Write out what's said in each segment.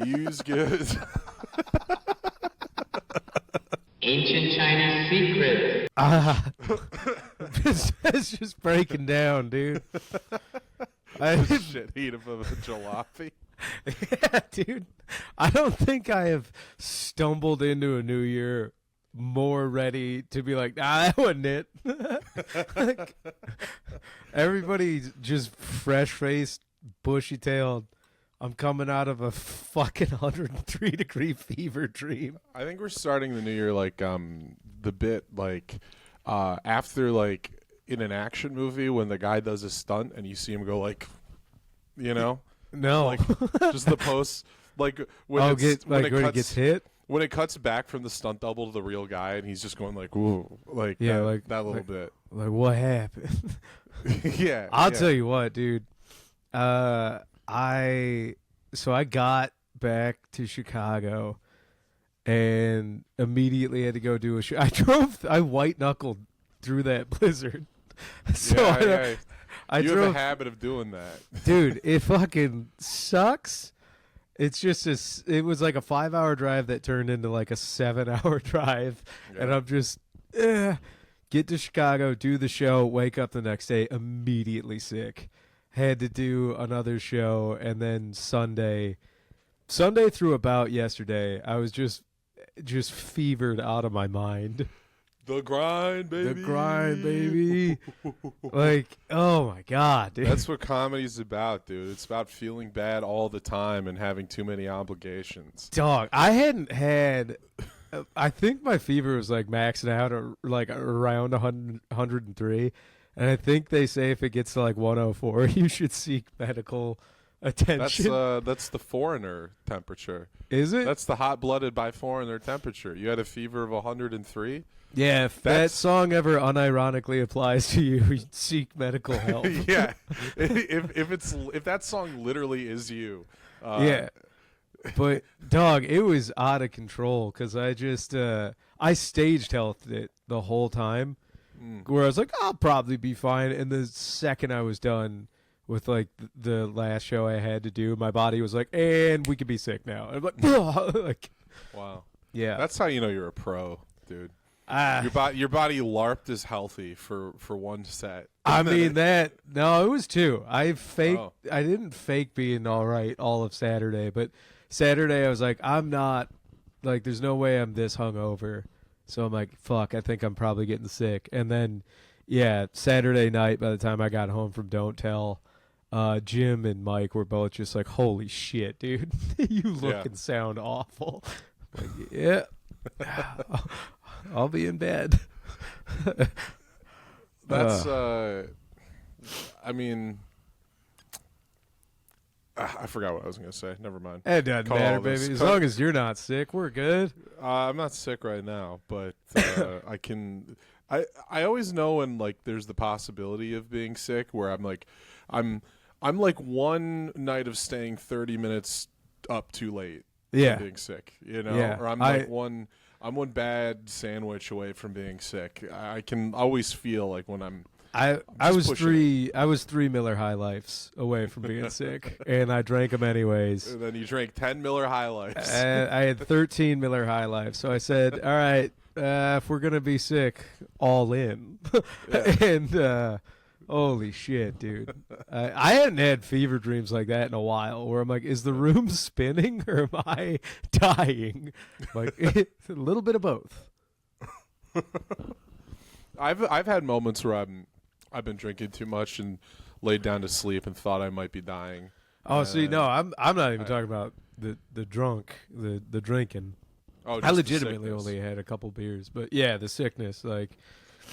Use good. Ancient Chinese secret. It's just breaking down, dude. Shit heat of a jalopy. Yeah, dude. I don't think I have stumbled into a new year more ready to be like, that wasn't it. Like, everybody's just fresh-faced, bushy-tailed. I'm coming out of a fucking 103-degree fever dream. I think we're starting the new year like the bit like after like in an action movie when the guy does a stunt and you see him go like, you know, No, like just the post like when oh, when when he gets hit. When it cuts back from the stunt double to the real guy and he's just going like, "Ooh," like Yeah, that little bit. Like, what happened? Yeah, I'll tell you what, dude. I got back to Chicago and immediately had to go do a show. I white knuckled through that blizzard. So you have a habit of doing that, dude. It fucking sucks. It's just it was like a 5-hour drive that turned into like a 7-hour drive, and I'm just get to Chicago, do the show, wake up the next day immediately sick. Had to do another show, and then Sunday through about yesterday, I was just fevered out of my mind. The grind, baby. The grind, baby. Like, oh my God, dude. That's what comedy's about, dude. It's about feeling bad all the time and having too many obligations. Dog, I hadn't had. I think my fever was like maxing out like around 103. And I think they say if it gets to like 104, you should seek medical attention. That's the foreigner temperature. Is it? That's the hot-blooded by foreigner temperature. You had a fever of 103? Yeah, if that song ever unironically applies to you, seek medical help. Yeah. If that song literally is you. Yeah. But, dog, it was out of control because I staged healthed it the whole time. Where I was like, I'll probably be fine. And the second I was done with like the last show I had to do, my body was like, and we could be sick now. I'm like, like, wow. Yeah. That's how you know you're a pro, dude. Your body LARPed as healthy for one set. I mean it was two. I didn't fake being all right all of Saturday, but Saturday I was like, I'm not, like, there's no way I'm this hungover. So I'm like, fuck, I think I'm probably getting sick. And then, yeah, Saturday night, by the time I got home from Don't Tell, Jim and Mike were both just like, holy shit, dude. You look and sound awful. Like, yeah, I'll be in bed. That's, I mean, I forgot what I was going to say. Never mind. It doesn't matter, baby. As long as you're not sick, we're good. I'm not sick right now, but I can. I always know when like there's the possibility of being sick, where I'm like like one night of staying 30 minutes up too late. Yeah, being sick, you know, yeah. Or I'm like I'm one bad sandwich away from being sick. I can always feel like when I was 3 Miller High Lifes away from being sick, and I drank them anyways. And then you drank 10 Miller High Lifes. I had 13 Miller High Lifes, so I said, all right, if we're going to be sick, all in. And holy shit, dude. I hadn't had fever dreams like that in a while, where I'm like, is the room spinning or am I dying? Like, it's a little bit of both. I've had moments where I've been drinking too much and laid down to sleep and thought I might be dying. Oh, see, no, I'm not even talking about the drinking. Oh, I legitimately only had a couple beers, but yeah, the sickness, like.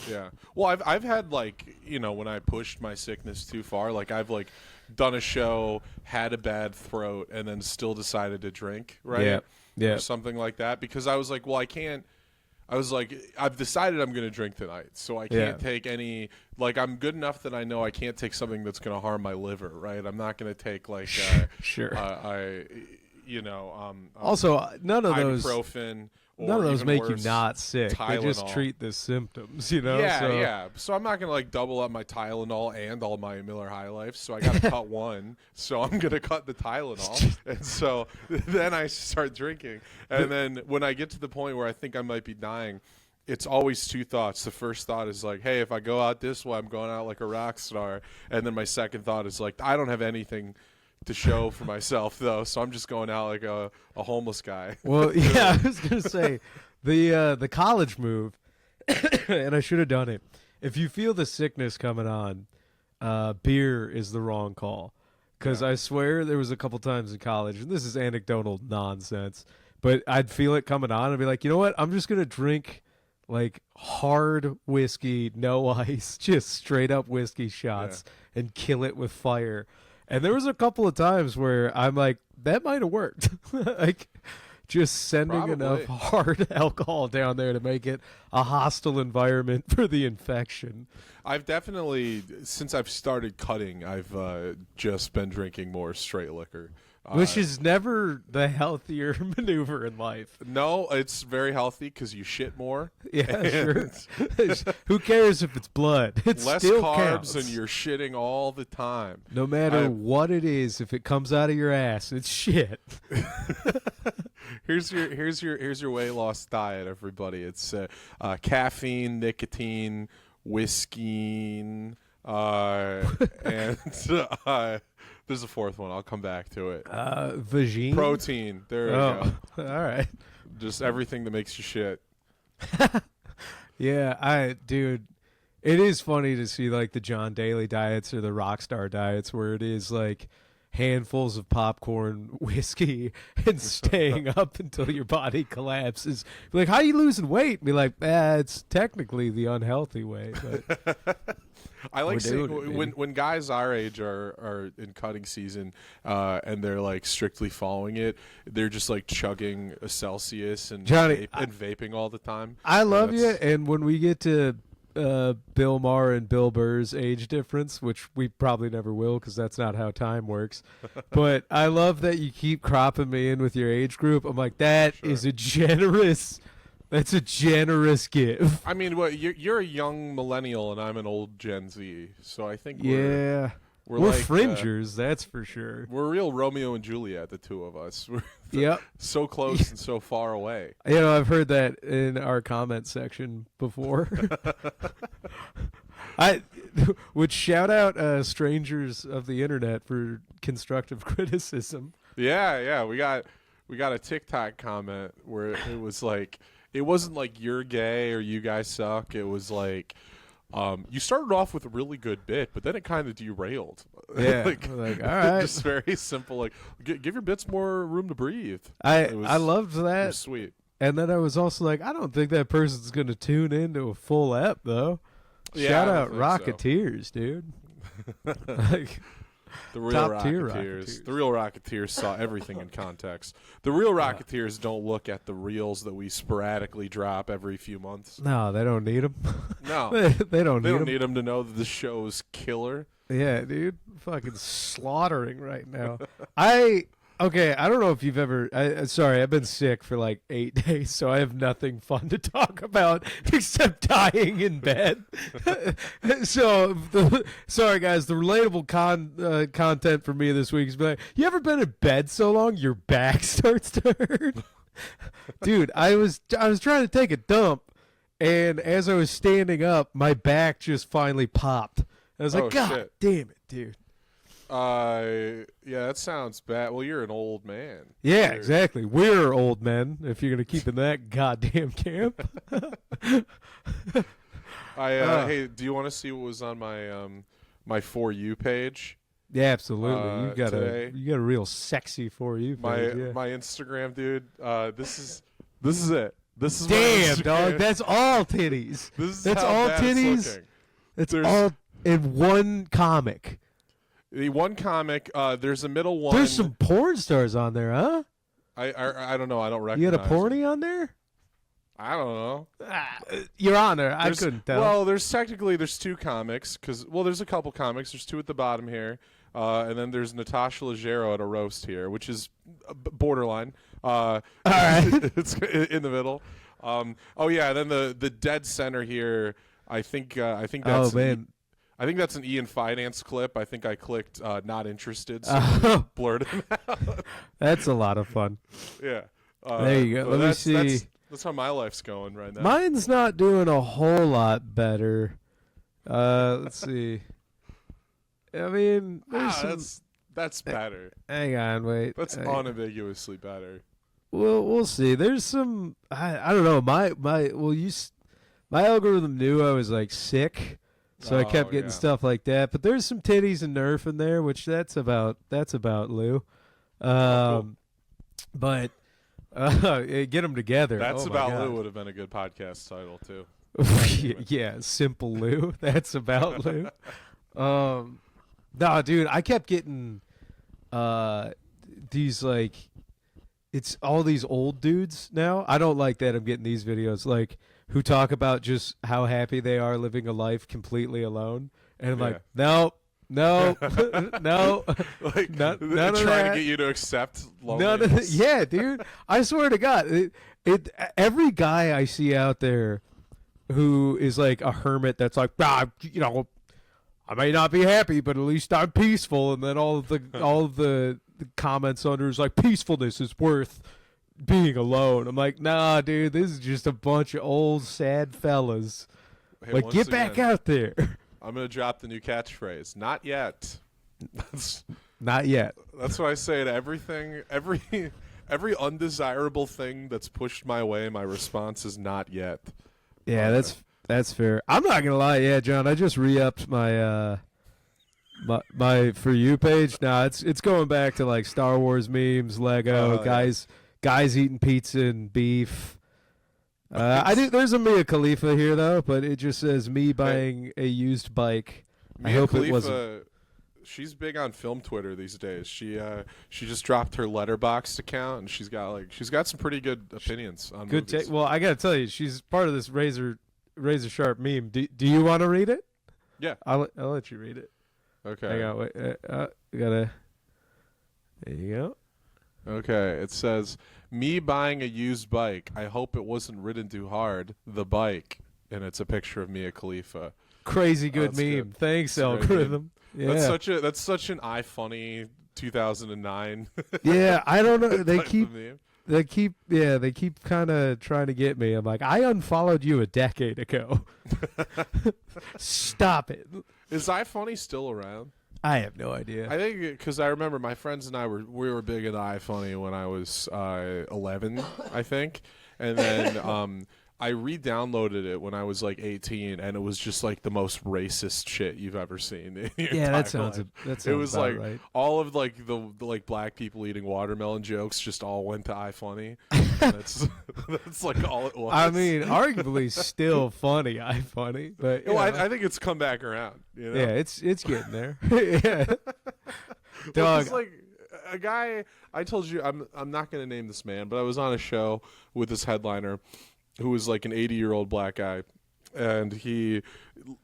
Yeah. Well, I've had like, you know, when I pushed my sickness too far, like I've like done a show, had a bad throat, and then still decided to drink, right? Yeah. Yeah. Or something like that, because I was like, well, I've decided I'm going to drink tonight, so I can't take any, like, I'm good enough that I know I can't take something that's going to harm my liver, right? I'm not going to take, like, sure. you know, also, none of those. Ibuprofen None of those even make worse, you not sick. They just Tylenol. treat the symptoms, you know? Yeah, so. yeah. So I'm not gonna like double up my Tylenol and all my Miller High Life. So I gotta cut one. So I'm gonna cut the Tylenol, and so then I start drinking. And then when I get to the point where I think I might be dying, it's always two thoughts. The first thought is like, hey, if I go out this way, I'm going out like a rock star. And then my second thought is like, I don't have anything to show for myself though, so I'm just going out like a homeless guy. Well, yeah, I was gonna say the college move, and I should have done it. If you feel the sickness coming on, beer is the wrong call. Because I swear there was a couple times in college, and this is anecdotal nonsense, but I'd feel it coming on and be like, you know what? I'm just gonna drink like hard whiskey, no ice, just straight up whiskey shots, and kill it with fire. And there was a couple of times where I'm like, that might have worked. Like, just sending enough hard alcohol down there to make it a hostile environment for the infection. I've definitely, since I've started cutting, I've just been drinking more straight liquor. Which is never the healthier maneuver in life. No, it's very healthy because you shit more. Yeah, sure. Who cares if it's blood? It less still carbs counts. and you're shitting all the time. No matter what it is, if it comes out of your ass, it's shit. Here's your weight loss diet, everybody. It's caffeine, nicotine, whiskey, and there's a fourth one. I'll come back to it. Vagine? Protein. There we go. All right. Just everything that makes you shit. Yeah, dude, it is funny to see like the John Daly diets or the Rockstar diets where it is like handfuls of popcorn, whiskey, and staying up until your body collapses. Like, how are you losing weight? Be like, it's technically the unhealthy way. But I like seeing it, when guys our age are in cutting season and they're like strictly following it. They're just like chugging a Celsius and Johnny, vaping all the time. I love you, and when we get to Bill Maher and Bill Burr's age difference, which we probably never will because that's not how time works. But I love that you keep cropping me in with your age group. I'm like, is a generous. That's a generous give. I mean, you're a young millennial and I'm an old Gen Z, so I think we're like, fringers, that's for sure. We're real Romeo and Juliet, the two of us. Yep. So close and so far away. You know, I've heard that in our comment section before. I would shout out strangers of the internet for constructive criticism. Yeah, we got a TikTok comment where it was like, it wasn't like you're gay or you guys suck. It was like, you started off with a really good bit, but then it kind of derailed. Yeah, like all right, just very simple. Like, give your bits more room to breathe. I loved that. It was sweet. And then I was also like, I don't think that person's going to tune into a full ep though. Yeah, Shout out Rocketeers, dude. Like, the real top tier Rocketeers. The real Rocketeers saw everything in context. The real Rocketeers don't look at the reels that we sporadically drop every few months. No, they don't need them. No, they don't need them to know that the show is killer. Yeah, dude, fucking slaughtering right now. Okay, I don't know if you've ever. Sorry, I've been sick for like 8 days, so I have nothing fun to talk about except dying in bed. So, sorry guys, the relatable content for me this week is like, you ever been in bed so long your back starts to hurt? Dude, I was trying to take a dump, and as I was standing up, my back just finally popped. I was like, God shit. Damn it, dude. Yeah, that sounds bad. Well, you're an old man. Yeah, exactly. We're old men, if you're going to keep in that goddamn camp. Hey, do you want to see what was on my my For You page? Yeah, absolutely. You got today? a real sexy For You page. My Instagram, dude. This is it. This is damn, dog. That's all titties. That's all titties. It's all in one comic. The one comic. There's a middle one. There's some porn stars on there, huh? I don't know. I don't recognize. You got a porny on there? I don't know. You're on there. I couldn't tell. Well, there's two comics because there's a couple comics. There's two at the bottom here. And then there's Natasha Leggero at a roast here, which is borderline. All right. It's in the middle. Oh yeah, then the dead center here. I think that's Oh man. I think that's an Ian Finance clip. I think I clicked not interested, so blurred him out. That's a lot of fun. Yeah. There you go. Let me see. That's how my life's going right now. Mine's not doing a whole lot better. Let's see. I mean, that's better. Hang on, wait. That's unambiguously better. We'll see. There's some. I don't know. My algorithm knew I was like sick, so I kept getting stuff like that. But there's some titties and Nerf in there, which that's about Lou. Cool. But get them together. That's Oh, about my God. Lou would have been a good podcast title too. Yeah, Simple Lou. That's about Lou. No, dude, I kept getting these like it's all these old dudes now. I don't like that I'm getting these videos like who talk about just how happy they are living a life completely alone. And I'm like, no, no, Like none of trying that. to get you to accept loneliness. Yeah, dude. I swear to God, every guy I see out there who is like a hermit that's like, I may not be happy, but at least I'm peaceful. And then all of the comments under is like, peacefulness is worth being alone. I'm like, nah, dude, this is just a bunch of old sad fellas. Hey, like, once get back again, out there. I'm gonna drop the new catchphrase. Not yet. Not yet. That's what I say to everything. Every undesirable thing that's pushed my way. My response is not yet. Yeah, that's fair. I'm not gonna lie, yeah, John. I just re-upped my my For You page. Now it's going back to like Star Wars memes, Lego, guys eating pizza and beef. There's a Mia Khalifa here though, but it just says me buying a used bike. I hope Khalifa, it wasn't. She's big on film Twitter these days. She just dropped her Letterboxd account, and she's got some pretty good opinions on Good movies. take. Well, I gotta tell you, she's part of this razor sharp meme. Do you want to read it? Yeah. I'll let you read it. Okay. Hang on, wait. We gotta. There you go. Okay. It says, "Me buying a used bike. I hope it wasn't ridden too hard. The bike." And it's a picture of Mia Khalifa. Crazy good that's meme. good. Thanks, That's a great algorithm. Yeah. That's such an iFunny 2009. Yeah, I don't know. They type keep of meme. they keep kind of trying to get me. I'm like, I unfollowed you a decade ago. Stop it. Is iFunny still around? I have no idea. I think because I remember my friends and I were big into iFunny when I was 11, I think, and then I re-downloaded it when I was like 18, and it was just like the most racist shit you've ever seen. In your Yeah, entire that sounds life. that sounds It was about like right. all of like the like black people eating watermelon jokes just all went to iFunny. That's like all it was. I mean, arguably still funny. I funny, but you know. I think it's come back around. You know? Yeah, it's getting there. Yeah. Well, Dog. 'cause, like a guy, I told you I'm not going to name this man, but I was on a show with this headliner who was like an 80-year-old black guy, and he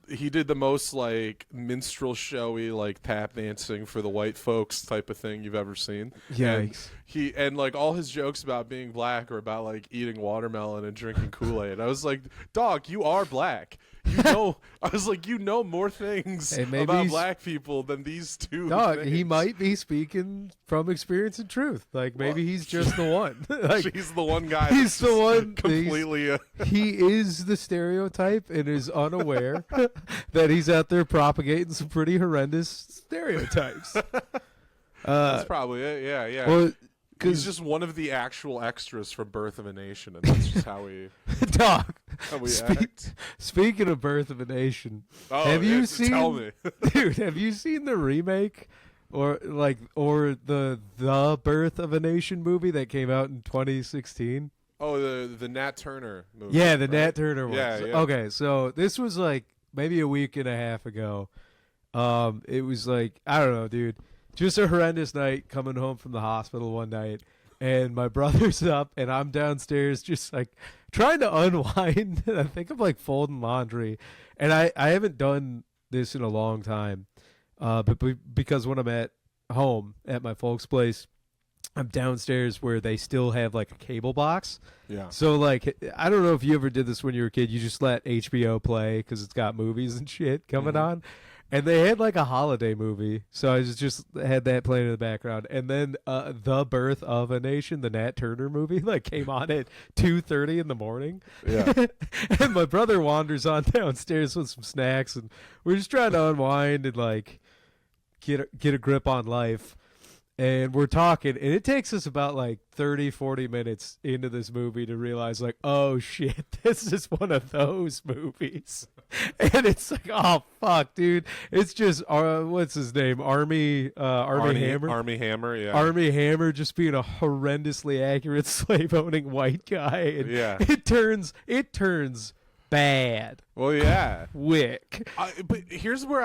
did the most like minstrel showy like tap dancing for the white folks type of thing you've ever seen. Yikes. And like all his jokes about being black are about like eating watermelon and drinking Kool-Aid. I was like, dog, you are black. You know, I was like, you know more things Hey, maybe about he's- black people than these two. Dog, things. he might be speaking from experience and truth. Like maybe he's just the one. Like He's the one guy. he's that's the just one. completely. He is the stereotype and is unaware that he's out there propagating some pretty horrendous stereotypes. That's probably it. Yeah, yeah. Well, He's because just one of the actual extras from Birth of a Nation, and that's just how we dog. act. Speaking of Birth of a Nation, Oh, have you yeah, seen? Tell me. Dude, have you seen the remake or the Birth of a Nation movie that came out in 2016? Oh, the Nat Turner movie. Yeah, the right? Nat Turner one. Yeah, So- yeah. Okay, so this was like maybe a week and a half ago. It was like, I don't know, dude. Just a horrendous night coming home from the hospital one night, and my brother's up and I'm downstairs just like trying to unwind. I think I'm like folding laundry, and I haven't done this in a long time. Because when I'm at home at my folks' place, I'm downstairs where they still have like a cable box. Yeah. So like, I don't know if you ever did this when you were a kid. You just let HBO play because it's got movies and shit coming on. And they had like a holiday movie, so I just had that playing in the background. And then The Birth of a Nation, the Nat Turner movie, like came on at 2:30 in the morning. Yeah. And my brother wanders on downstairs with some snacks, and we're just trying to unwind and like get a grip on life. And we're talking, and it takes us about like 30, 40 minutes into this movie to realize, like, oh shit, this is one of those movies. And it's like, oh fuck, dude, it's just what's his name, Army Hammer, Army Hammer, yeah, Army Hammer, just being a horrendously accurate slave owning white guy. And yeah, it turns bad. Well, yeah, Wick. But here's where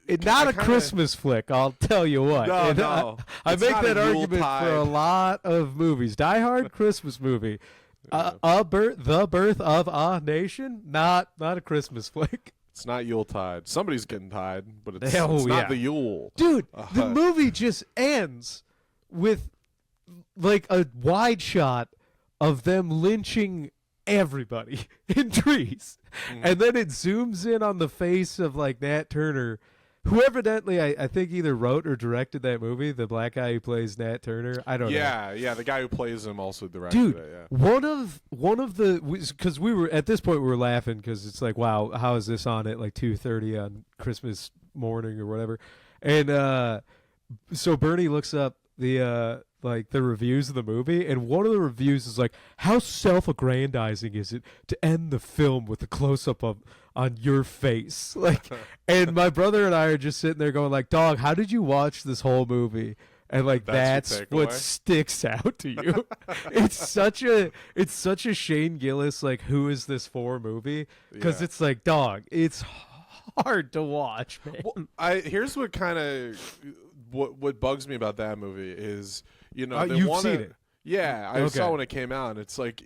It's not a Christmas flick, I'll tell you what. No. I make that argument for a lot of movies. Die Hard, Christmas movie. The Birth of a Nation, not a Christmas flick. It's not Yuletide. Somebody's getting tied, but it's Oh, not yeah. the Yule. Dude, the movie just ends with like a wide shot of them lynching everybody in trees. And then it zooms in on the face of like Nat Turner, who evidently I think either wrote or directed that movie, the black guy who plays Nat Turner. I don't know. Yeah, the guy who plays him also directed Dude, it. Yeah. one of the, because we were at this point we were laughing because it's like, wow, how is this on at like 2:30 on Christmas morning or whatever, and so Bernie looks up the like the reviews of the movie, and one of the reviews is like, how self-aggrandizing is it to end the film with a close-up on your face, like, and my brother and I are just sitting there going like, dog, how did you watch this whole movie? And like that's what sticks out to you. It's such a Shane Gillis like, who is this for movie, because it's like, dog, it's hard to watch, man. Well, here's what kind of what bugs me about that movie is, you know, they you've seen it. Yeah, I saw when it came out. And it's like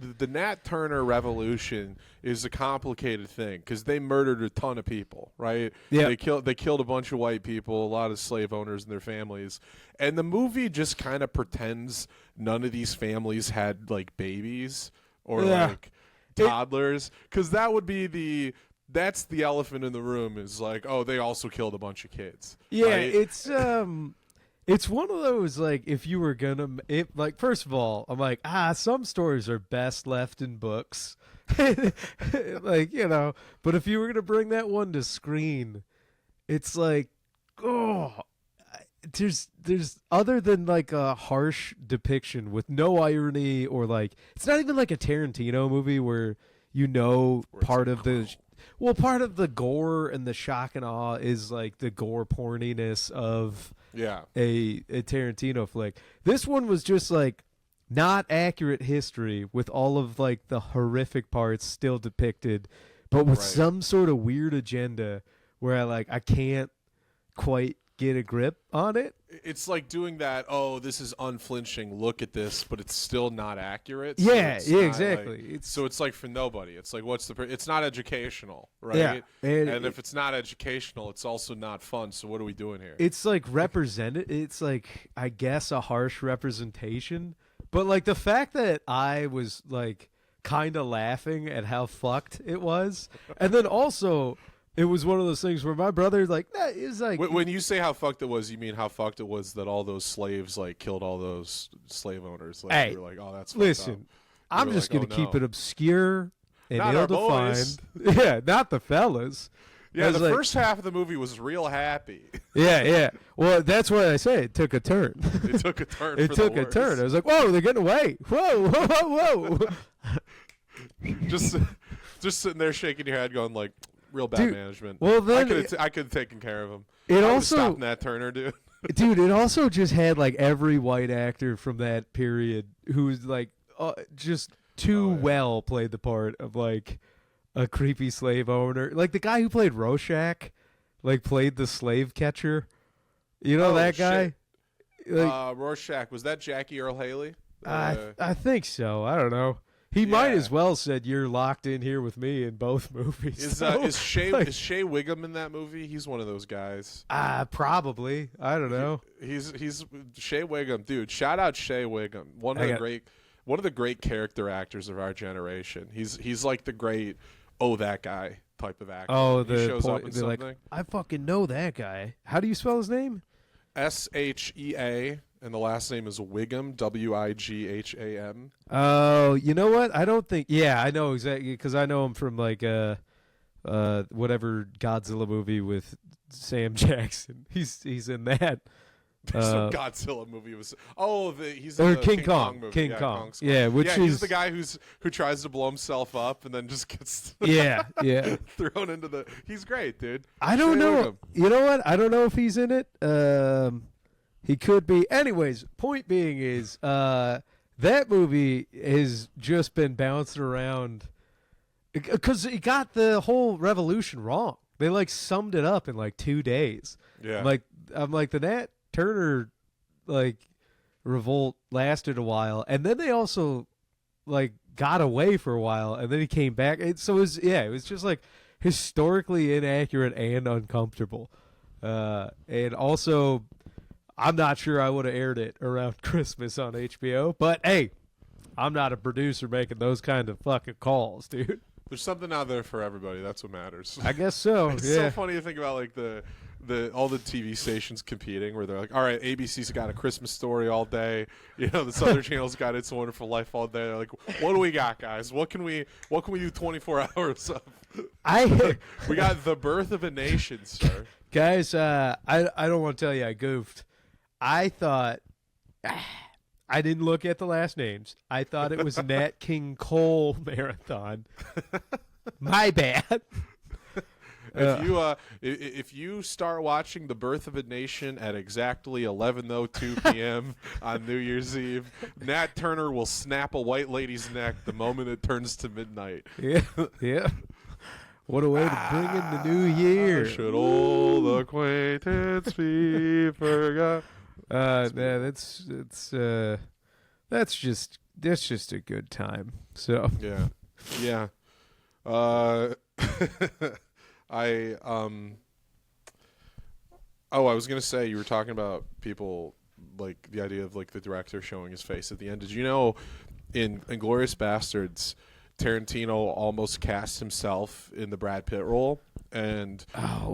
the Nat Turner revolution is a complicated thing because they murdered a ton of people, right? Yeah, they killed a bunch of white people, a lot of slave owners and their families, and the movie just kind of pretends none of these families had like babies or like toddlers, because that would be that's the elephant in the room, is like, oh, they also killed a bunch of kids. Yeah, right? It's one of those, like, if you were gonna, like, first of all, I'm like, some stories are best left in books, like, you know. But if you were gonna bring that one to screen, it's like, oh, there's other than like a harsh depiction with no irony, or like, it's not even like a Tarantino movie where you know part of the gore and the shock and awe is like the gore porniness of a Tarantino flick. This one was just like not accurate history with all of like the horrific parts still depicted, but with some sort of weird agenda where I can't quite get a grip on it. It's like doing that, oh, this is unflinching, look at this, but it's still not accurate. So exactly. Like, so it's like for nobody. It's like, it's not educational, right? Yeah. And if it's not educational, it's also not fun. So what are we doing here? It's like it's like, I guess, a harsh representation. But like the fact that I was like kind of laughing at how fucked it was, and then also it was one of those things where my brother is like, when you say how fucked it was, you mean how fucked it was that all those slaves like killed all those slave owners? Like, hey, you're like, oh, that's listen, fucked up. I'm just gonna keep it obscure and not ill-defined. Yeah, not the fellas. Yeah, the first half of the movie was real happy. Yeah. Well, that's why I say it took a turn. It took a turn. It took a turn. I was like, whoa, they're getting away. Whoa. just sitting there shaking your head, going like, real bad management. Well, then I could have taken care of him. It I also stopped Nat Turner, dude. Dude, it also just had like every white actor from that period who was like just too well played the part of like a creepy slave owner. Like the guy who played Rorschach, like played the slave catcher. You know that guy? Like, Rorschach, was that Jackie Earl Haley? I think so. I don't know. He might as well said you're locked in here with me in both movies. Is Shea Wiggum in that movie? He's one of those guys. Probably. I don't know. He's Shea Wiggum, dude. Shout out Shea Wiggum, one of the great character actors of our generation. He's like the great that guy type of actor. Oh, he shows up in something. Like, I fucking know that guy. How do you spell his name? Shea, and the last name is Wiggum, Wigham. Oh, you know what? I don't think. Yeah, I know exactly because I know him from like whatever Godzilla movie with Sam Jackson. He's in that. Some Godzilla movie was. He's or in the King Kong. movie. King yeah, Kong. Kong's Yeah, which yeah, is he's the guy who tries to blow himself up and then just gets yeah. thrown into the. He's great, dude. I don't Shea know. Wiggum. You know what? I don't know if he's in it. He could be. Anyways, point being is that movie has just been bouncing around because it got the whole revolution wrong. They like summed it up in like 2 days. Yeah. I'm like the Nat Turner like revolt lasted a while, and then they also like got away for a while, and then he came back. It was just like historically inaccurate and uncomfortable, and also I'm not sure I would have aired it around Christmas on HBO, but hey, I'm not a producer making those kind of fucking calls, dude. There's something out there for everybody. That's what matters. I guess so. It's so funny to think about like all the TV stations competing where they're like, all right, ABC's got A Christmas Story all day. You know, this other channel's got It's a Wonderful Life all day. They're like, what do we got, guys? What can we do 24 hours of? We got The Birth of a Nation, sir. Guys, I don't want to tell you I goofed. I thought I didn't look at the last names. I thought it was Nat King Cole Marathon. My bad. If you start watching The Birth of a Nation at exactly 11:02 p.m. on New Year's Eve, Nat Turner will snap a white lady's neck the moment it turns to midnight. Yeah. What a way to bring in the new year. Should old acquaintance be forgot? That's just a good time. So yeah. I was gonna say, you were talking about people like the idea of like the director showing his face at the end. Did you know in Inglourious Bastards, Tarantino almost cast himself in the Brad Pitt role? And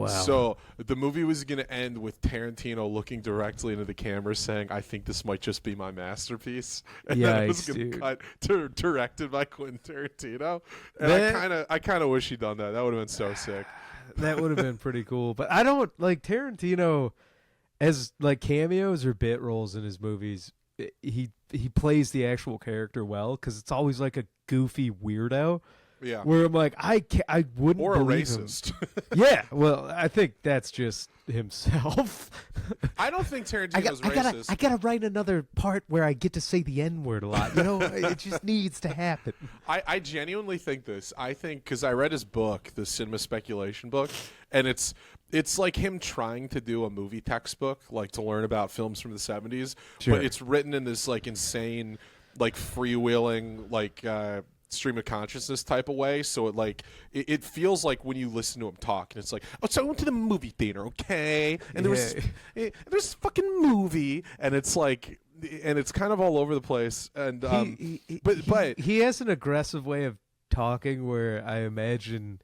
so the movie was going to end with Tarantino looking directly into the camera saying, I think this might just be my masterpiece. And then it was going to cut to directed by Quentin Tarantino. And I kind of wish he'd done that. That would have been so sick. That would have been pretty cool. But I don't like Tarantino as like cameos or bit roles in his movies. He plays the actual character well because it's always like a goofy weirdo. Yeah. Where I'm like, I wouldn't or a believe racist. Yeah, well, I think that's just himself. I don't think Tarantino's racist. I gotta write another part where I get to say the N-word a lot. You know, it just needs to happen. I genuinely think this. I think because I read his book, the Cinema Speculation book, and it's like him trying to do a movie textbook, like to learn about films from the 70s, but it's written in this like insane, like freewheeling, like stream of consciousness type of way. So it feels like when you listen to him talk, and it's like, oh, so I went to the movie theater, okay, and there's this fucking movie, and it's like, and it's kind of all over the place, and but he has an aggressive way of talking where I imagine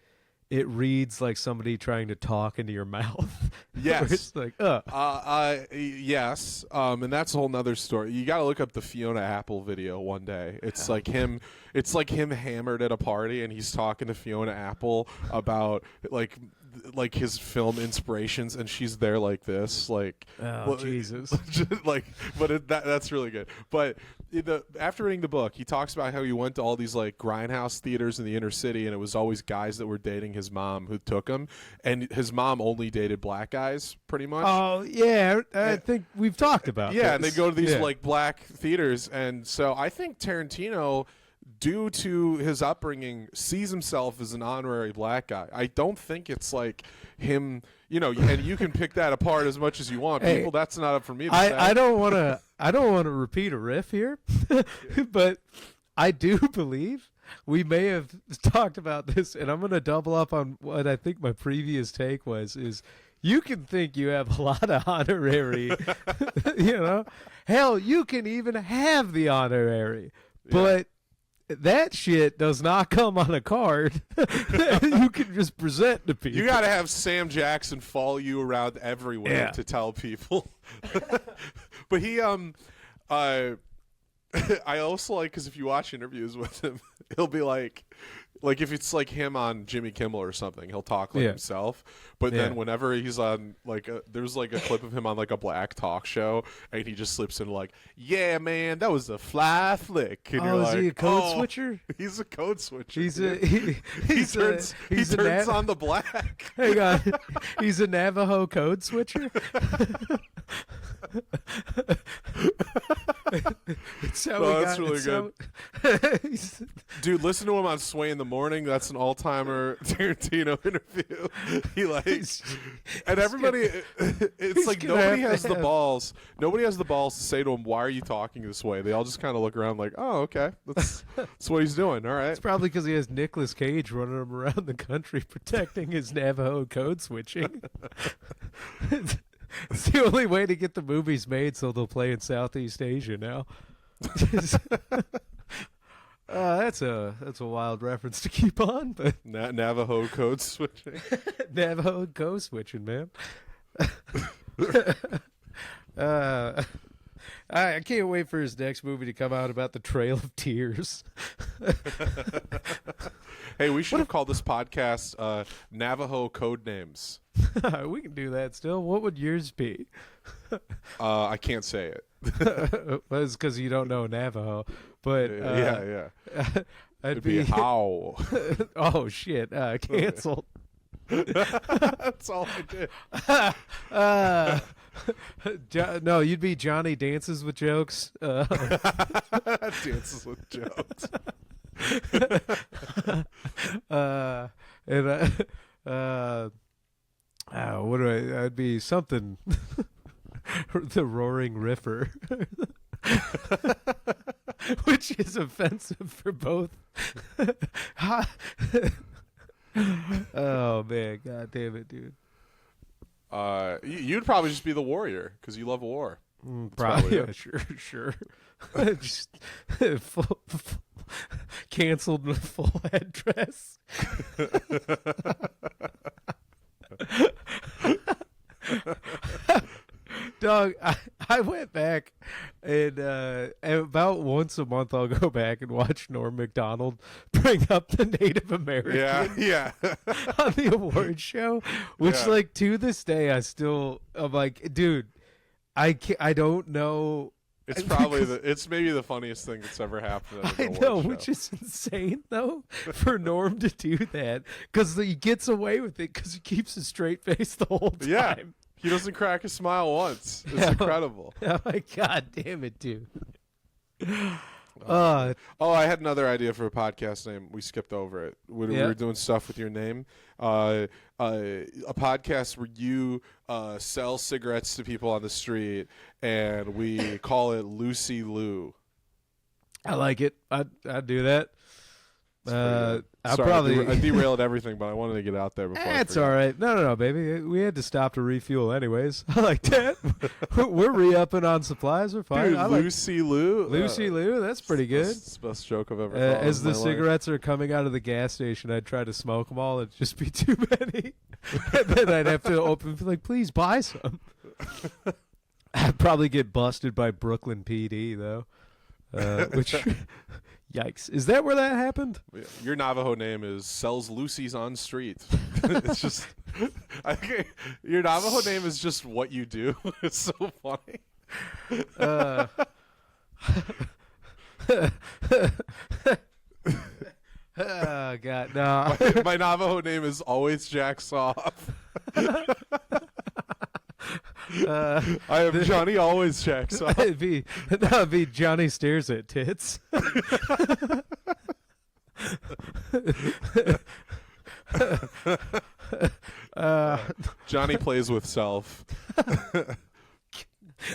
it reads like somebody trying to talk into your mouth. Yes. It's like, yes. And that's a whole nother story. You got to look up the Fiona Apple video one day. It's like him hammered at a party, and he's talking to Fiona Apple about like his film inspirations, and she's there like this, like, Jesus. Like, but that's really good. But after reading the book, he talks about how he went to all these like grindhouse theaters in the inner city, and it was always guys that were dating his mom who took him, and his mom only dated black guys, pretty much. Oh yeah, I think we've talked about. Yeah, this. and they go to these like black theaters, and so I think Tarantino, due to his upbringing, sees himself as an honorary black guy. I don't think it's like him, you know, and you can pick that apart as much as you want. People, that's not up for me to say. I don't want to repeat a riff here, but I do believe we may have talked about this, and I'm going to double up on what I think my previous take was, is you can think you have a lot of honorary, you know, hell, you can even have the honorary, but that shit does not come on a card that you can just present to people. You got to have Sam Jackson follow you around everywhere to tell people. But he, I also like, because if you watch interviews with him, he'll be like if it's like him on Jimmy Kimmel or something, he'll talk like himself. But then whenever he's on there's like a clip of him on like a black talk show, and he just slips in like, "Yeah, man, that was a fly flick." And you're is like, he a code switcher? He's a code switcher. He turns on the black. Hang on, he's a Navajo code switcher. That's really good. Dude, listen to him on Sway in the Morning. That's an all-timer Tarantino interview. He and everybody, it's like nobody has the balls. Nobody has the balls to say to him, "Why are you talking this way?" They all just kind of look around like, "Oh, okay, that's what he's doing. All right." It's probably because he has Nicolas Cage running him around the country protecting his Navajo code switching. It's the only way to get the movies made, so they'll play in Southeast Asia now. That's a wild reference to keep on, but Navajo code switching. Navajo code switching, man. I can't wait for his next movie to come out about the Trail of Tears. Hey, we should have called this podcast Navajo Code Names. We can do that still. What would yours be? I can't say it. Well, it's because you don't know Navajo. But yeah. It'd be how. Oh shit! Canceled. That's all I did. No, you'd be Johnny Dances with Jokes. Dances with Jokes. What do I'd be something. The Roaring Riffer. Which is offensive for both. Oh man, god damn it, dude. You'd probably just be the warrior because you love war. Probably, yeah, sure. Just canceled with full address. Dog, I went back and about once a month I'll go back and watch Norm Macdonald bring up the Native American on the award show, which like to this day I'm like, dude, I don't know. It's probably it's maybe the funniest thing that's ever happened at an award show. Which is insane though for Norm to do that because he gets away with it because he keeps a straight face the whole time. Yeah. He doesn't crack a smile once. It's incredible. Oh my god damn it, dude. I had another idea for a podcast name. We skipped over it. We were doing stuff with your name. A podcast where you sell cigarettes to people on the street, and we call it Lucy Lou. I like it. I'd do that. I derailed everything, but I wanted to get out there before. That's all right. No, baby. We had to stop to refuel anyways. I like that. We're re-upping on supplies. We're fine. Dude, Lucy Lou. Lucy Lou. That's pretty good. That's the best joke I've ever thought. As the cigarettes are coming out of the gas station, I'd try to smoke them all. It'd just be too many. And then I'd have to open and be like, please buy some. I'd probably get busted by Brooklyn PD, though. Which... Yikes. Is that where that happened? Your Navajo name is Sells Lucy's on Street. It's just... your Navajo name is just what you do. It's so funny. Oh, God, no. My Navajo name is Always Jacks Off. I am Johnny Always Jacks Off. It'd be Johnny Stares at Tits. Johnny Plays with Self.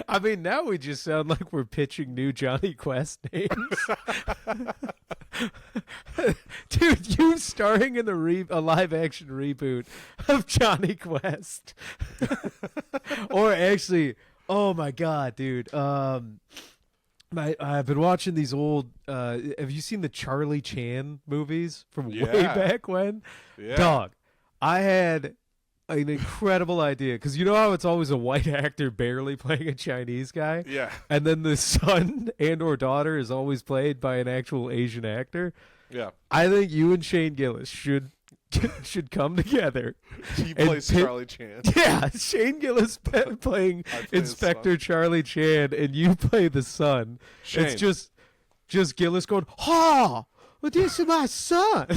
I mean, now we just sound like we're pitching new Johnny Quest names. Dude, you starring in a live-action reboot of Johnny Quest. Or actually, oh my God, dude. I've been watching these old. Have you seen the Charlie Chan movies from way back when? Yeah. Dog, I had an incredible idea because you know how it's always a white actor barely playing a Chinese guy. Yeah. And then the son and or daughter is always played by an actual Asian actor. Yeah. I think you and Shane Gillis should come together. He plays Charlie Chan. Yeah, Shane Gillis playing Inspector Charlie Chan, and you play the son. Shane. It's just Gillis going, "Ha! Well, this is my son,"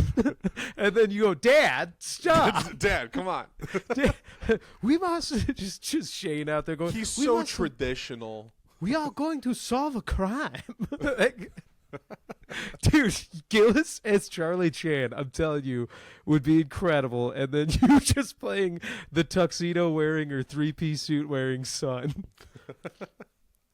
and then you go, "Dad, stop! Dad, come on." Dad, we must just Shane out there going. He's so traditional. We are going to solve a crime. Dude, Gillis as Charlie Chan, I'm telling you, would be incredible. And then you just playing the tuxedo wearing or 3-piece suit wearing son.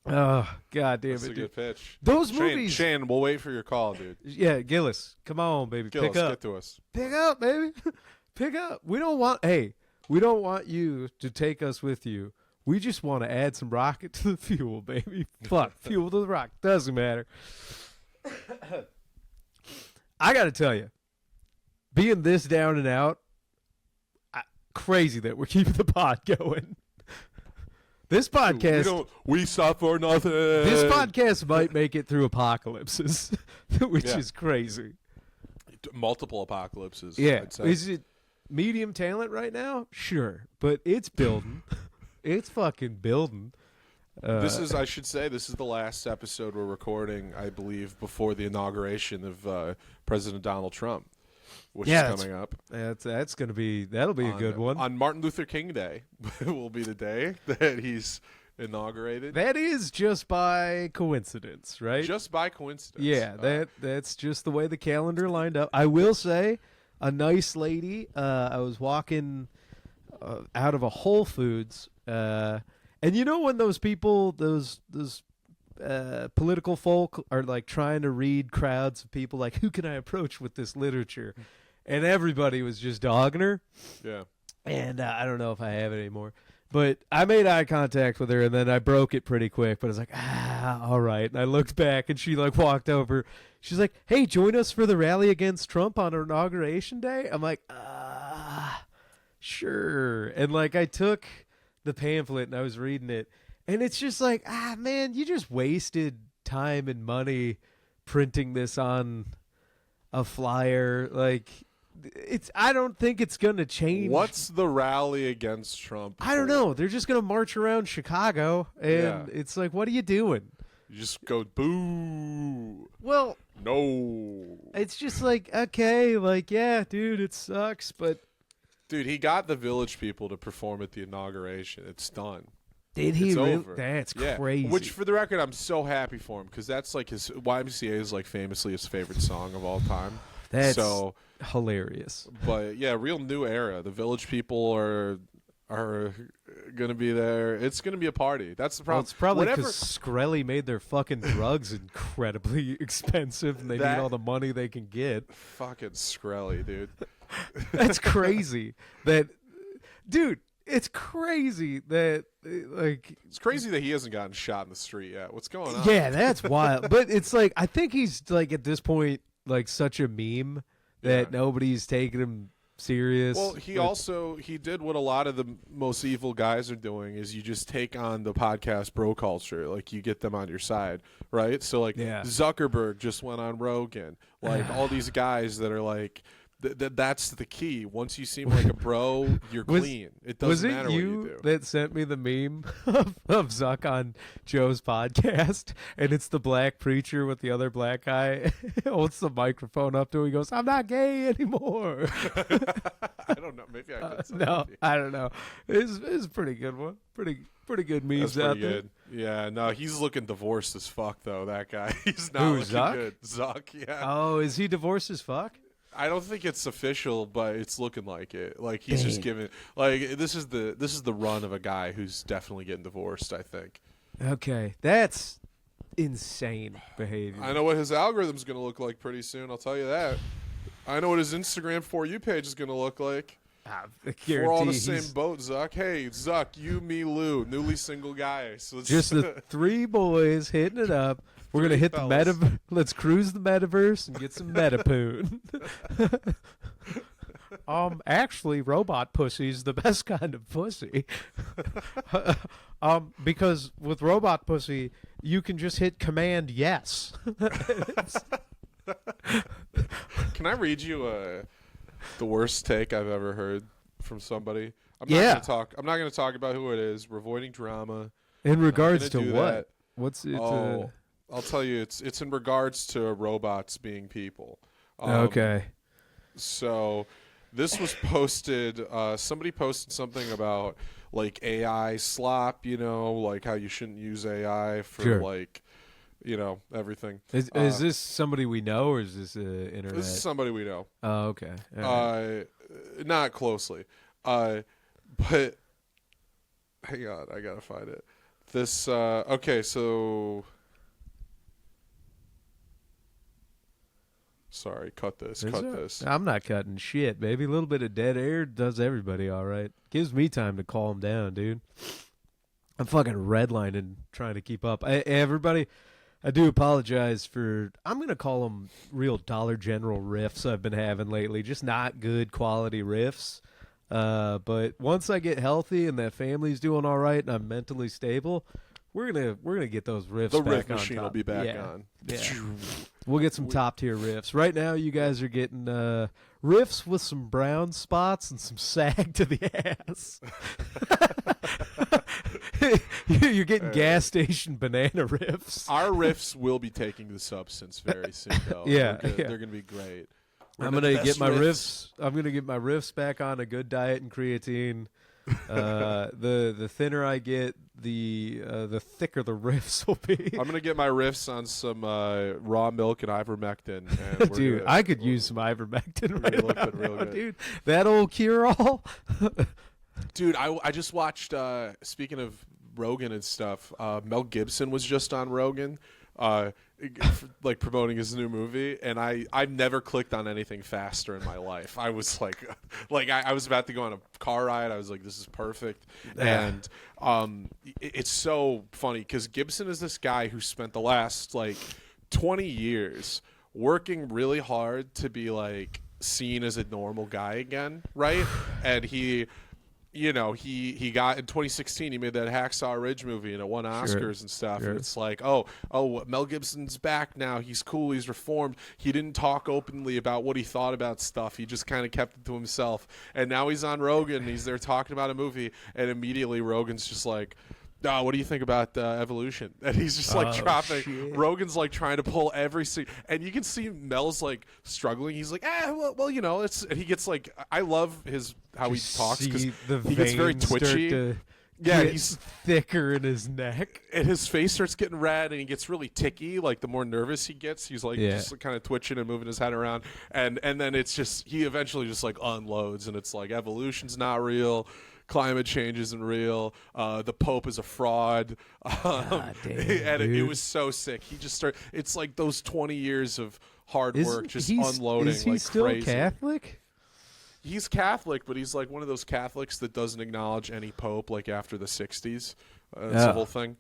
Oh, God damn That's it, a dude. good pitch. Those movies. Shane, we'll wait for your call, dude. Yeah, Gillis, come on, baby. Gillis, Pick up. get to us. Pick up, baby. Pick up. We don't want you to take us with you. We just want to add some rocket to the fuel, baby. Fuck, fuel to the rock. Doesn't matter. I got to tell you, being this down and out, crazy that we're keeping the pod going. This podcast, we stop for nothing. This podcast might make it through apocalypses, which is crazy. Multiple apocalypses. Yeah. I'd say. Is it medium talent right now? Sure, but it's building. It's fucking building. I should say, this is the last episode we're recording, I believe, before the inauguration of President Donald Trump, which is coming up. That'll be a good one. On Martin Luther King Day will be the day that he's inaugurated. That is just by coincidence, right? Just by coincidence. Yeah, that's just the way the calendar lined up. I will say, a nice lady. I was walking out of a Whole Foods. And you know when those people, those political folk are like trying to read crowds of people, like, who can I approach with this literature? And everybody was just dogging her. Yeah. And I don't know if I have it anymore. But I made eye contact with her, and then I broke it pretty quick. But I was like, all right. And I looked back, and she like walked over. She's like, hey, join us for the rally against Trump on Inauguration Day. I'm like, sure. And like I took the pamphlet and I was reading it, and it's just like, man, you just wasted time and money printing this on a flyer. Like, I don't think it's gonna change. What's the rally against Trump? I don't know. They're just gonna march around Chicago, and it's like, what are you doing? You just go boo. Well, no. It's just like, okay, like, yeah, dude, it sucks, but dude, he got the Village People to perform at the inauguration. It's done. Did he it's really? Over. That's crazy. Which, for the record, I'm so happy for him because that's like his YMCA is like famously his favorite song of all time. That's hilarious. But yeah, real new era. The Village People are gonna be there. It's gonna be a party. That's the problem. Well, it's probably because Skrelly made their fucking drugs incredibly expensive, and they need all the money they can get. Fucking Skrelly, dude. That's crazy. Dude, it's crazy that like it's crazy that he hasn't gotten shot in the street yet. What's going on? Yeah, that's wild. But it's like I think he's like at this point like such a meme that nobody's taking him serious. Well, he did what a lot of the most evil guys are doing is you just take on the podcast bro culture, like you get them on your side, right? So like Zuckerberg just went on Rogan, like all these guys that are like that's the key. Once you seem like a bro, you're clean. It doesn't matter what you do. That sent me the meme of Zuck on Joe's podcast, and it's the black preacher with the other black guy holds the microphone up to him. He goes, "I'm not gay anymore." I don't know. Maybe I could. No, I don't know. It's a pretty good one. Pretty good memes That's out good. there. Yeah, no, he's looking divorced as fuck though. That guy, he's not looking Zuck? good. Zuck, yeah. Oh, is he divorced as fuck? I don't think it's official, but it's looking like it. Like he's just giving. Like this is the run of a guy who's definitely getting divorced. I think. Okay, that's insane behavior. I know what his algorithm's going to look like pretty soon. I'll tell you that. I know what his Instagram For You page is going to look like. I We're all in the guarantee same he's boat, Zuck. Hey, Zuck, you, me, Lou, newly single guy. So it's just the three boys hitting it up. We're gonna Three hit fellas. the meta. Let's cruise the metaverse and get some metapoon. Actually, robot pussy's the best kind of pussy. Because with robot pussy, you can just hit command yes. Can I read you the worst take I've ever heard from somebody? I'm Yeah. not going to talk about who it is. We're avoiding drama. In regards to gonna do what? that. What's it? I'll tell you. It's in regards to robots being people. Okay. So this was posted. Somebody posted something about like AI slop. Like how you shouldn't use AI for Sure. everything. Is this somebody we know, or is this internet? This is somebody we know. Oh, okay. All right. Not closely. But hang on, I gotta find it. This okay, so sorry, cut this. I'm not cutting shit, baby. A little bit of dead air does everybody all right. Gives me time to calm down, dude. I'm fucking redlining, trying to keep up. Everybody, I do apologize for, I'm going to call them real Dollar General riffs I've been having lately. Just not good quality riffs. But once I get healthy and that family's doing all right and I'm mentally stable, we're gonna get those riffs The back riff on machine top. will be back Yeah. on. Yeah. We'll get some top tier riffs. Right now, you guys are getting riffs with some brown spots and some sag to the ass. You're getting gas station banana riffs. Our riffs will be taking the substance very soon, though. Yeah, They're gonna be great. I'm gonna get my riffs. I'm gonna get my riffs back on a good diet and creatine. The thinner I get, the thicker the riffs will be. I'm gonna get my riffs on some raw milk and ivermectin. And Dude, I could use some ivermectin right look about good, real now, good. dude. That old cure-all. Dude, I just watched. Speaking of Rogan and stuff, Mel Gibson was just on Rogan, like promoting his new movie, and I've never clicked on anything faster in my life. I was like I was about to go on a car ride. I was like, this is perfect, and it's so funny because Gibson is this guy who spent the last like 20 years working really hard to be like seen as a normal guy again, right? And he got in 2016. He made that Hacksaw Ridge movie and it won Oscars and stuff. Sure. And it's like, oh, Mel Gibson's back now. He's cool. He's reformed. He didn't talk openly about what he thought about stuff. He just kind of kept it to himself. And now he's on Rogan. And he's there talking about a movie, and immediately Rogan's just like, "Oh, what do you think about evolution?" And he's just like dropping. Shit. Rogan's like trying to pull and you can see Mel's like struggling. He's like, well, it's. And he gets like, I love how he talks because See the he gets very veins start twitchy. to Yeah, get he's thicker in his neck. and his face starts getting red, and he gets really ticky. Like the more nervous he gets, he's like just kind of twitching and moving his head around, and then it's just he eventually just like unloads, and it's like evolution's not real. Climate change isn't real. The Pope is a fraud. God damn, and it dude. was so sick. He just started. It's like those 20 years of hard work just He's- unloading Is he like still crazy. Catholic? He's Catholic, but he's like one of those Catholics that doesn't acknowledge any Pope like after the 60s. That's the Oh. whole thing.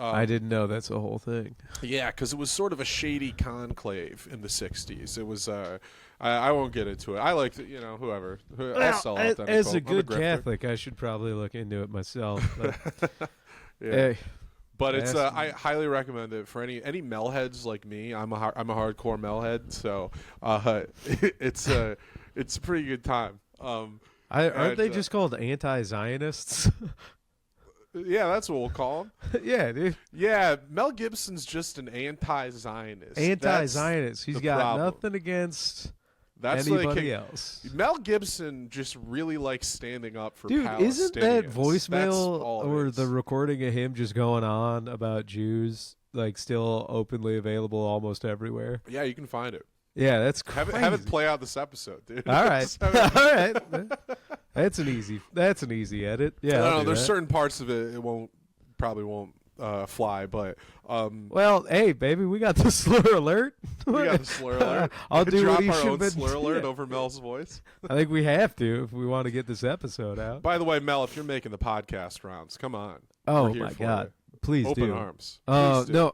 I didn't know that's a whole thing. Yeah, because it was sort of a shady conclave in the 60s. It was, I won't get into it. I like, whoever. I'll sell out to any As Pope. a I'm good grifter. Catholic, I should probably look into it myself. But, Yeah. hey, But it's, Ask I highly recommend it for any Melheads like me. I'm a hardcore Melhead, so it's a pretty good time. aren't they and, just called anti-Zionists? Yeah, that's what we'll call him. Yeah, dude. Yeah, Mel Gibson's just an anti-Zionist. Anti-Zionist. He's the got problem. nothing against That's anybody else. Mel Gibson just really likes standing up for Dude, Palestinians. isn't that That's voicemail all it or is. the recording of him just going on about Jews like still openly available almost everywhere? Yeah, you can find it. Yeah, that's crazy. Have it play out this episode, dude. All right, Just have all it- right. That's an easy edit. Yeah, I I'll don't know, do there's that. certain parts of it probably won't fly, but Well, hey, baby, we got the slur alert. we got the slur alert. I'll do drop what he our should own been. slur alert Yeah. over Mel's voice. I think we have to if we want to get this episode out. By the way, Mel, if you're making the podcast rounds, come on. Oh We're here my for God. it. Please Open do. arms. Oh Please do. no!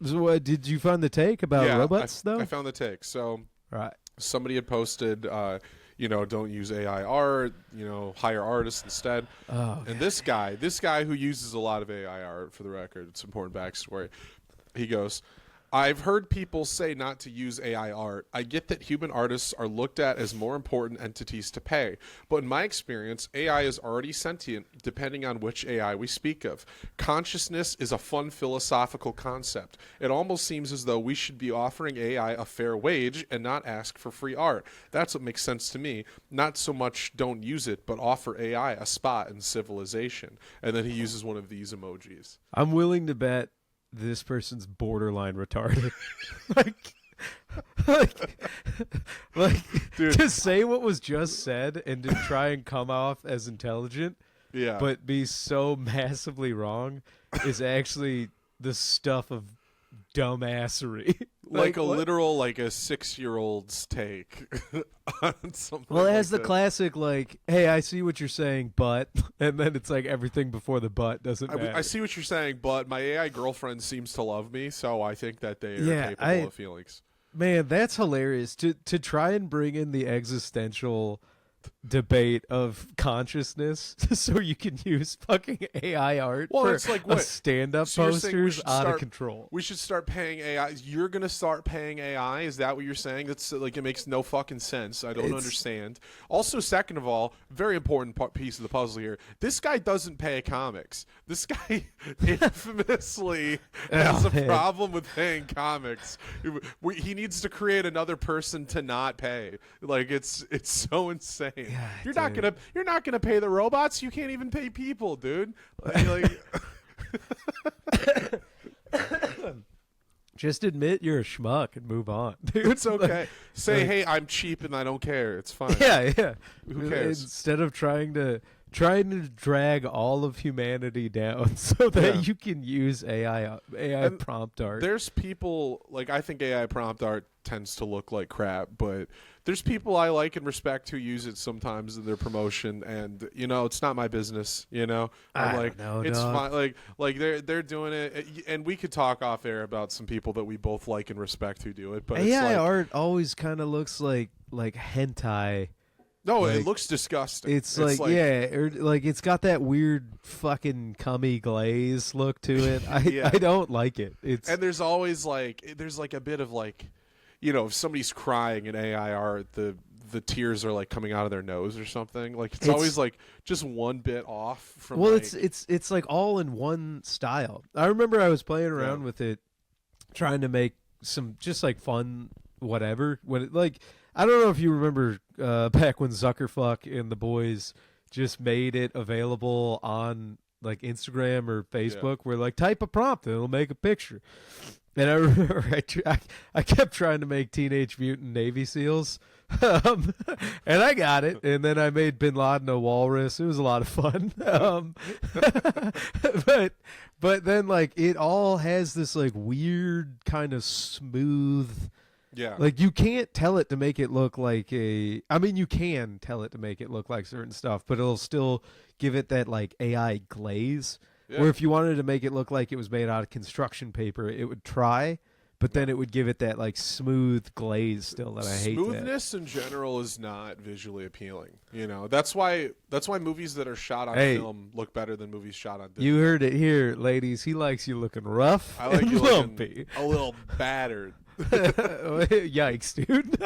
So, did you find the take about Yeah, robots though? I found the take. So Right. somebody had posted, don't use AI art, hire artists instead. Oh, And this guy who uses a lot of AI art, for the record, it's important backstory. He goes, I've heard people say not to use AI art. I get that human artists are looked at as more important entities to pay. But in my experience, AI is already sentient depending on which AI we speak of. Consciousness is a fun philosophical concept. It almost seems as though we should be offering AI a fair wage and not ask for free art. That's what makes sense to me. Not so much don't use it, but offer AI a spot in civilization. And then he uses one of these emojis. I'm willing to bet this person's borderline retarded. like Dude. to say what was just said and to try and come off as intelligent, Yeah. but be so massively wrong is actually the stuff of dumbassery. like a what? literal, like a 6-year-old's take on something. Well, it has like the this. classic, like, hey, I see what you're saying, but, and then it's like everything before the but doesn't matter. I see what you're saying, but my AI girlfriend seems to love me, so I think that they are Yeah, capable of feelings. Man, that's hilarious. To try and bring in the existential debate of consciousness so you can use fucking AI art Well, for it's like a what? stand-up So you're saying we posters should out of start- control. We should start paying AI. You're gonna start paying AI? Is that what you're saying? That's like it makes no fucking sense. I don't It's- understand. Also, second of all, very important piece of the puzzle here. This guy doesn't pay comics. This guy infamously has a man. problem with paying comics. He needs to create another person to not pay. Like it's so insane. You're not gonna pay the robots. You can't even pay people, dude. Like, Just admit you're a schmuck and move on, dude. it's okay. Say, hey, I'm cheap and I don't care. It's fine. Yeah. Who cares? Instead of trying to drag all of humanity down so that Yeah. you can use AI And prompt art. There's people like I think AI prompt art tends to look like crap, but there's people I like and respect who use it sometimes in their promotion, and it's not my business. I'm I like, don't know, it's dog. fine. Like they're doing it, and we could talk off air about some people that we both like and respect who do it. But it's AI like, art always kind of looks like hentai. no, like, it looks disgusting. It's like yeah, or like it's got that weird fucking cummy glaze look to it. Yeah. I don't like it. It's And there's always there's a bit of if somebody's crying in AI art, the tears are like coming out of their nose or something. Like it's always like just one bit off from. well, like, it's like all in one style. I remember I was playing around Yeah. with it, trying to make some just like fun whatever. When it, like I don't know if you remember back when Zuckerfuck and the boys just made it available on like Instagram or Facebook, where like type a prompt and it'll make a picture. And I remember I kept trying to make Teenage Mutant Navy SEALs, and I got it. And then I made Bin Laden a walrus. It was a lot of fun. But then like it all has this like weird kind of smooth. yeah, Like you can't tell it to make it look like I mean, you can tell it to make it look like certain stuff, but it'll still give it that like AI glaze. Yeah. Where if you wanted to make it look like it was made out of construction paper, it would try, but then it would give it that like smooth glaze still that I hate. Smoothness in general is not visually appealing. That's why movies that are shot on Hey. film look better than movies shot on That. digital. You heard it here, ladies. He likes you looking rough I like and you lumpy. looking a little battered. Yikes, dude.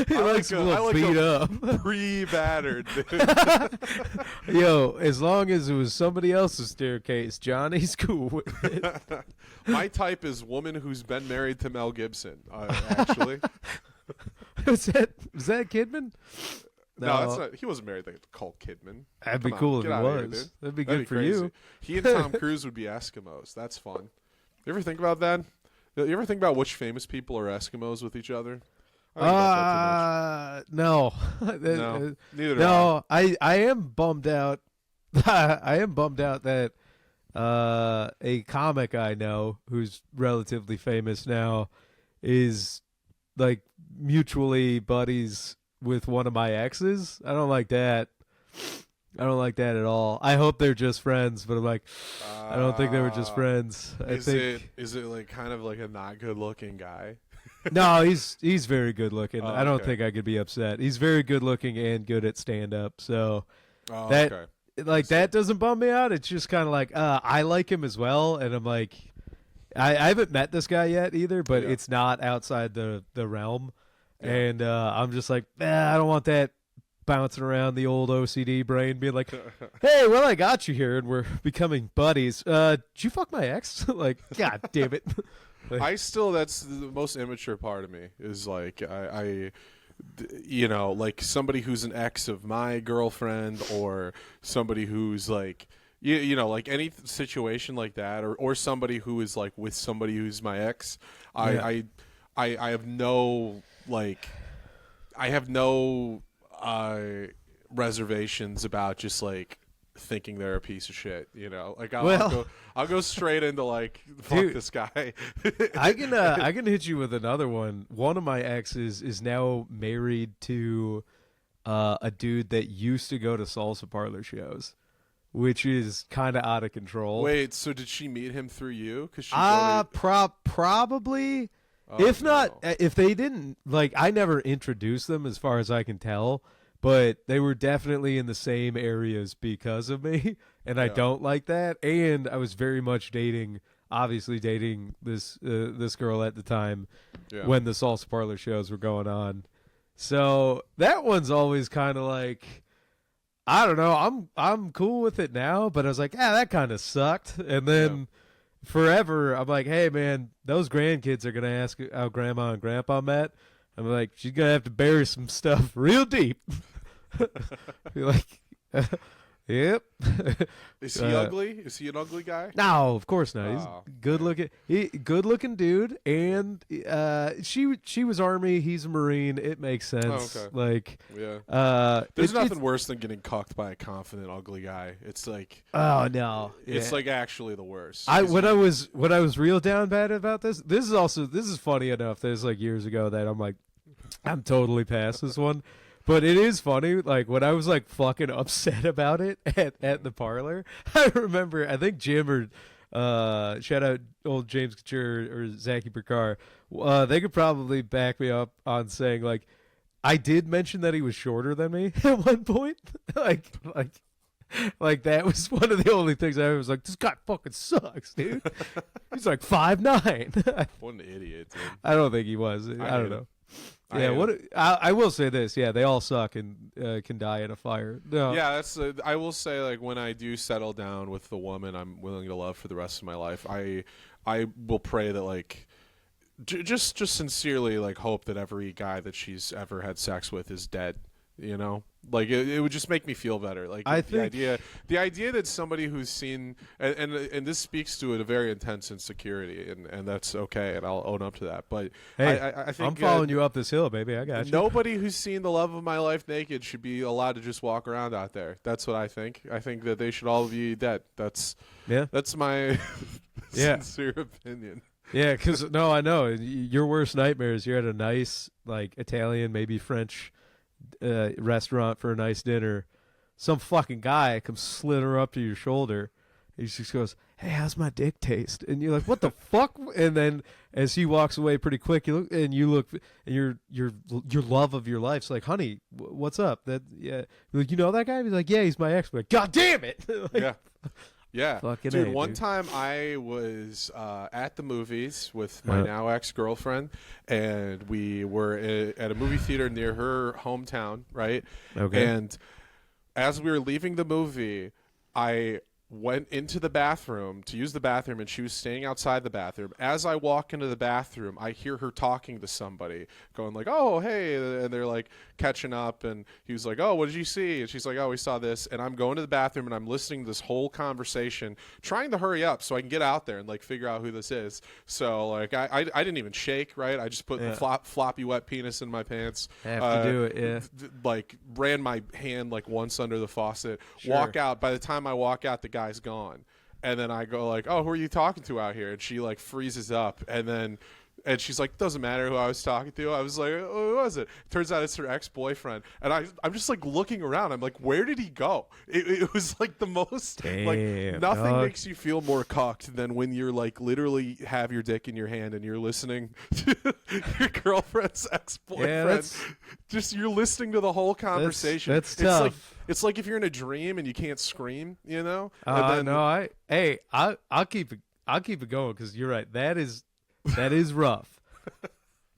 He I likes like a little beat up. Pre-battered, dude. Yo, as long as it was somebody else's staircase, Johnny's cool with it. My type is woman who's been married to Mel Gibson. Actually, was that Kidman? no, that's not. He wasn't married to Nicole Kidman. That'd be Come on, cool if get he outta here, was. dude. That'd be That'd good for crazy. you. He and Tom Cruise would be Eskimos. That's fun. You ever think about that? You ever think about which famous people are Eskimos with each other? I think about No. that too much. No, neither. do No, I am bummed out. I am bummed out that a comic I know who's relatively famous now is like mutually buddies with one of my exes. I don't like that. I don't like that at all. I hope they're just friends, but I'm like, I don't think they were just friends. Is it like kind of like a not good looking guy? No, he's very good looking. Oh, I don't okay. think I could be upset. He's very good looking and good at stand up. So Oh, that okay. that doesn't bum me out. It's just kind of like I like him as well, and I'm like, I haven't met this guy yet either, but Yeah. it's not outside the realm, Yeah. and I'm just like, I don't want that bouncing around the old OCD brain, being like, hey, well, I got you here, and we're becoming buddies. Did you fuck my ex? Like, god damn it. Like, That's the most immature part of me is like you know, like somebody who's an ex of my girlfriend or somebody who's like you know, like any situation like that, or somebody who is like with somebody who's my ex. I have no reservations about just like thinking they're a piece of shit, you know. Like I'll go straight into like fuck Dude, this guy. I can hit you with another one. One of my exes is now married to a dude that used to go to salsa parlor shows, which is kind of out of control. Wait, so did she meet him through you? Cause she Probably. Oh, If not, no. if they didn't, like, I never introduced them as far as I can tell, but they were definitely in the same areas because of me, and I Yeah. don't like that. And I was very much obviously dating this girl at the time Yeah. when the salsa parlor shows were going on. So that one's always kind of like, I don't know. I'm cool with it now, but I was like, that kind of sucked. And then forever, I'm like, hey man, those grandkids are gonna ask how grandma and grandpa met. I'm like, she's gonna have to bury some stuff real deep. Be like, yep. Is he ugly? Is he an ugly guy? No, of course not. Oh, He's good looking. Good looking dude, and she was Army. He's a Marine. It makes sense. Oh, okay. Like, Yeah. There's it's- nothing worse than getting cucked by a confident ugly guy. It's like Oh no, it's Yeah. like actually the worst. When I was real down bad about this. This is funny enough. That it's like years ago that I'm like, I'm totally past this one. But it is funny, like when I was like fucking upset about it at the parlor. I remember, I think Jim or shout out old James Couture or Zachy Burkar, they could probably back me up on saying like I did mention that he was shorter than me at one point. like that was one of the only things I was like, this guy fucking sucks, dude. He's like 5'9". What an idiot, dude. I don't think he was. I don't hate know. I Yeah, hate I will say this. Yeah, they all suck and can die in a fire. No. Yeah, that's. I will say, like, when I do settle down with the woman I'm willing to love for the rest of my life, I will pray that, like, just sincerely, like, hope that every guy that she's ever had sex with is dead. You know, like it would just make me feel better. Like the idea that somebody who's seen and this speaks to a very intense insecurity, and that's okay, and I'll own up to that. But Hey, I think I'm following you up this hill, baby. I got you. nobody who's seen the love of my life naked should be allowed to just walk around out there. That's what I think. I think that they should all be dead. That's my sincere opinion. Yeah, because no, I know your worst nightmares. You're at a nice like Italian, maybe French restaurant for a nice dinner. Some fucking guy comes slithering up to your shoulder. He just goes, "Hey, how's my dick taste?" And you're like, "What the fuck?" And then as he walks away pretty quick, you look, and your love of your life's like, "Honey, what's up?" That you're like, you know that guy? He's like, "Yeah, he's my ex." I'm like, God damn it! Like, Yeah, fucking dude. A, One dude. time I was at the movies with my now ex-girlfriend, and we were at a movie theater near her hometown, right? Okay. And as we were leaving the movie, I went into the bathroom to use the bathroom, and she was staying outside the bathroom. As I walk into the bathroom, I hear her talking to somebody, going like, "Oh, hey," and they're like catching up, and he was like, "Oh, what did you see?" And she's like, "Oh, we saw this." And I'm going to the bathroom, and I'm listening to this whole conversation, trying to hurry up so I can get out there and like figure out who this is. So like I didn't even shake, right? I just put the floppy wet penis in my pants. Have to do it, yeah. Like ran my hand like once under the faucet, Sure. walk out. By the time I walk out, the guy's gone. And then I go like, "Oh, who are you talking to out here?" And she like freezes up, and she's like, "Doesn't matter who I was talking to." I was like, "Oh, who was it?" Turns out it's her ex-boyfriend. And I'm just like looking around. I'm like, "Where did he go?" It was like the most like nothing makes you feel more cocked than when you're like literally have your dick in your hand and you're listening to your girlfriend's ex-boyfriend. Just you're listening to the whole conversation. That's tough. It's like if you're in a dream and you can't scream, you know? No, I'll keep it going because you're right. That is rough.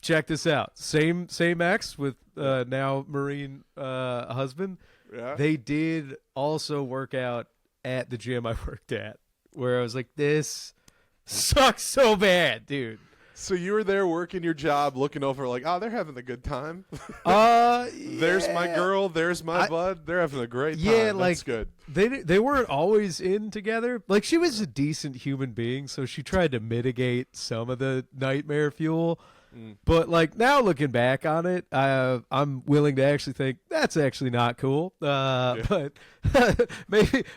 Check this out. Same ex with now Marine husband. Yeah. They did also work out at the gym I worked at, where I was like, this sucks so bad, dude. So you were there working your job, looking over like, oh, they're having a good time. There's my girl. There's my bud. They're having a great time. Yeah, That's good. They weren't always in together. Like, she was a decent human being, so she tried to mitigate some of the nightmare fuel. But like now looking back on it, I'm willing to actually think that's actually not cool. But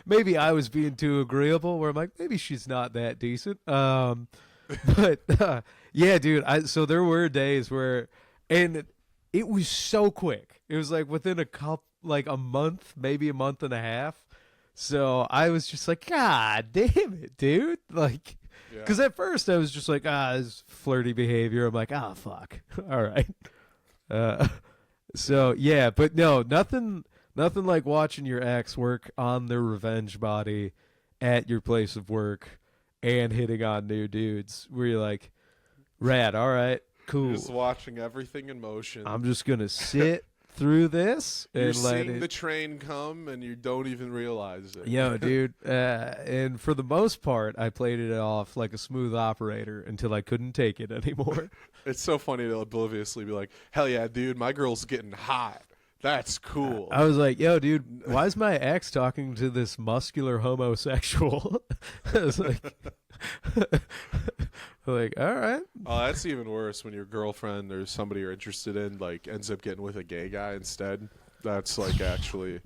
maybe I was being too agreeable. Where I'm like, maybe she's not that decent. But yeah, dude. So there were days where, and it was so quick. It was like within a month, maybe a month and a half. So I was just like, God damn it, dude. Like, because at first I was just like, this flirty behavior. I'm like, fuck. All right. So yeah, but no, nothing like watching your ex work on their revenge body at your place of work and hitting on new dudes where you're like, rad, all right, cool. Just watching everything in motion. I'm just going to sit through this and You're let seeing the train come and you don't even realize it. Yo, dude. And for the most part, I played it off like a smooth operator until I couldn't take it anymore. It's so funny to obliviously be like, hell yeah, dude, my girl's getting hot. That's cool. I was like, yo, dude, why is my ex talking to this muscular homosexual? I was like, like, all right. Oh, that's even worse when your girlfriend or somebody you're interested in like ends up getting with a gay guy instead. That's like actually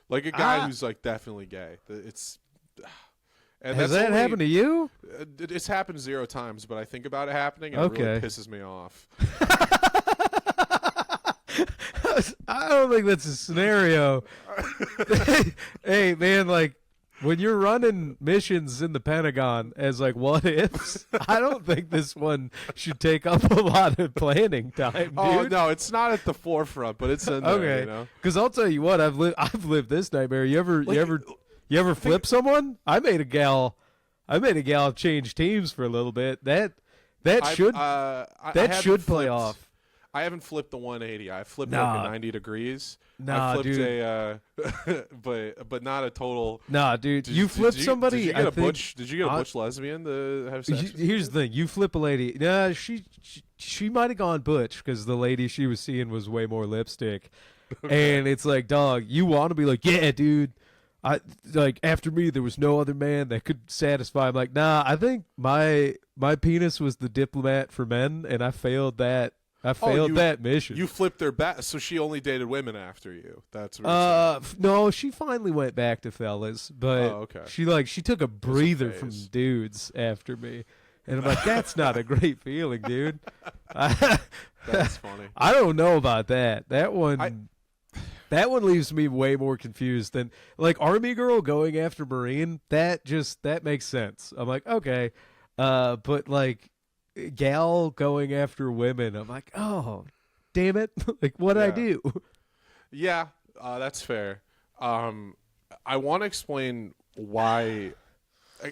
like a guy who's like definitely gay. It's and has that happened to you? It's happened 0 times, but I think about it happening and it really pisses me off. I don't think that's a scenario. Hey, man, like when you're running missions in the Pentagon as like what ifs, I don't think this one should take up a lot of planning time, dude. Oh no, it's not at the forefront, but it's in there. Okay, you know? Because I'll tell you what, I've lived this nightmare. You ever flip someone? I made a gal change teams for a little bit. That should play off. I haven't flipped the 180. I flipped like a 90 degrees. Nah, I flipped dude. but not a total. Nah, dude. You flipped somebody. Did you get a butch lesbian to have sex? Here's the thing. You flip a lady. Nah, she might have gone butch because the lady she was seeing was way more lipstick. Okay. And it's like, dog, you want to be like, yeah, dude. I like after me there was no other man that could satisfy. I'm like, nah. I think my penis was the diplomat for men, and I failed that. That mission. You flipped her back, so she only dated women after you. That's what no, she finally went back to fellas, but she took a breather from dudes after me, and I'm like, that's not a great feeling, dude. That's funny. I don't know about that. That one leaves me way more confused than like Army girl going after Marine. That makes sense. I'm like, okay, but like. Gal going after women, I'm like, oh, damn it! Like, what'd I do? Yeah, that's fair. I want to explain why.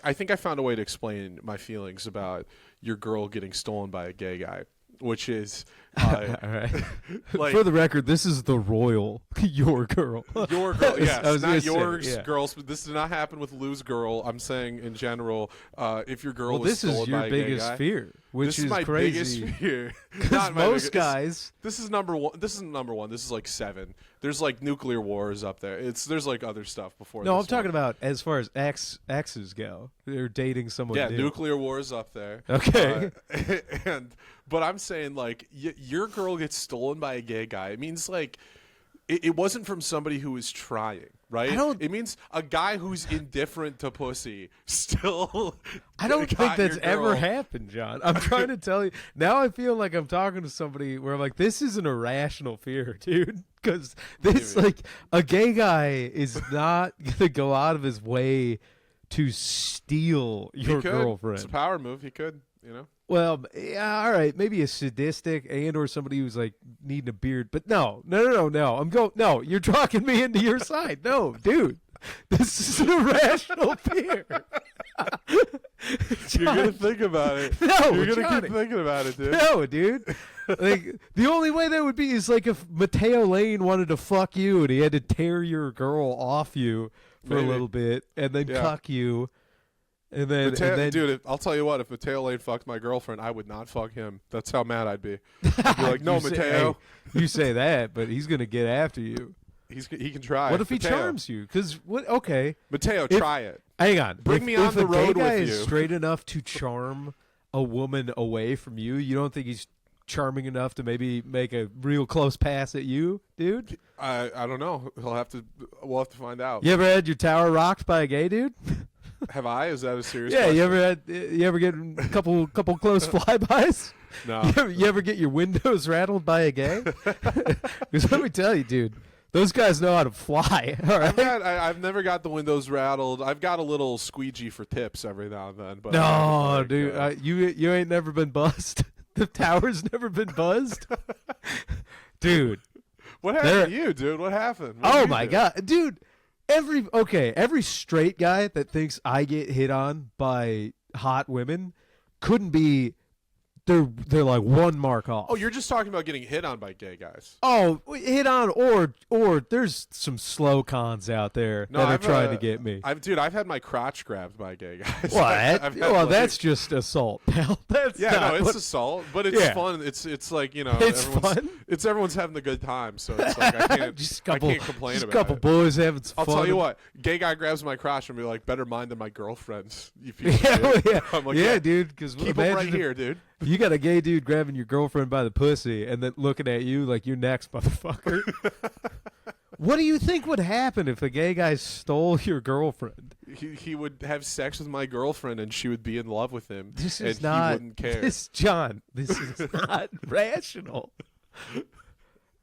I think I found a way to explain my feelings about your girl getting stolen by a gay guy, which is all right. Like, for the record, this is the royal your girl. Your girl, yes, not yours, girls. This did not happen with Lou's girl. I'm saying in general, if your girl was stolen by a gay guy. This is your biggest fear, which this is my crazy. biggest fear. Because most guys. This is number one. This isn't number one. This is like 7. There's like nuclear wars up there. There's like other stuff before. No, this I'm talking about as far as exes go. They're dating someone. Yeah, new. Nuclear wars up there. Okay. But I'm saying like your girl gets stolen by a gay guy. It means like it wasn't from somebody who was trying, right? It means a guy who's indifferent to pussy still. I don't think that's your ever girl. happened, John. I'm trying to tell you. Now I feel like I'm talking to somebody where I'm like, this is an irrational fear, dude. Because this, like, a gay guy is not going to go out of his way to steal your He could. girlfriend. It's a power move. He could, you know. Well, yeah, all right, maybe a sadistic and or somebody who's like needing a beard, but no. No, you're talking me into your side. No, dude, this is an irrational fear. You're gonna think about it. No, you're gonna Johnny. keep thinking about it, dude. No, dude. Like the only way that would be is like if Mateo Lane wanted to fuck you and he had to tear your girl off you for Maybe. a little bit and then cuck you. And then, dude, I'll tell you what. If Mateo Lane fucked my girlfriend, I would not fuck him. That's how mad I'd be. I'd be like, no, Mateo. You say that, but he's gonna get after you. He can try. What if he Mateo. charms you? Because what? Okay, Mateo, If- try it. hang on. Bring me on the road If a gay guy with is you. straight enough to charm a woman away from you, you don't think he's charming enough to maybe make a real close pass at you, dude? I don't know. We'll have to find out. You ever had your tower rocked by a gay dude? Have I? Is that a serious? Yeah, question? you ever get a couple close flybys? No. You ever get your windows rattled by a gay? Because let me tell you, dude, those guys know how to fly. All right. I've never got the windows rattled. I've got a little squeegee for tips every now and then. But No, dude, you ain't never been buzzed. The tower's never been buzzed, dude. What happened to you, dude? What happened? What Oh did you my do? god, dude. Every straight guy that thinks I get hit on by hot women couldn't be. They're like one mark off. Oh, you're just talking about getting hit on by gay guys. Oh, hit on or there's some slow cons out there that are trying to get me. I've had my crotch grabbed by gay guys. What? That's just assault, pal. That's yeah, not no, it's what- assault, but it's Yeah. fun. It's like, you know, It's everyone's, fun? It's everyone's having a good time, so it's like I can't just I can't complain just about a couple it. boys having some I'll fun. tell you what, gay guy grabs my crotch and be like, better mind than my girlfriend's. You piece of Yeah, shit. yeah, I'm like, yeah, dude. Because keep them right here, dude. You got a gay dude grabbing your girlfriend by the pussy and then looking at you like you're next, motherfucker. What do you think would happen if a gay guy stole your girlfriend? He would have sex with my girlfriend and she would be in love with him. This and is not. He wouldn't care. John, this is not rational.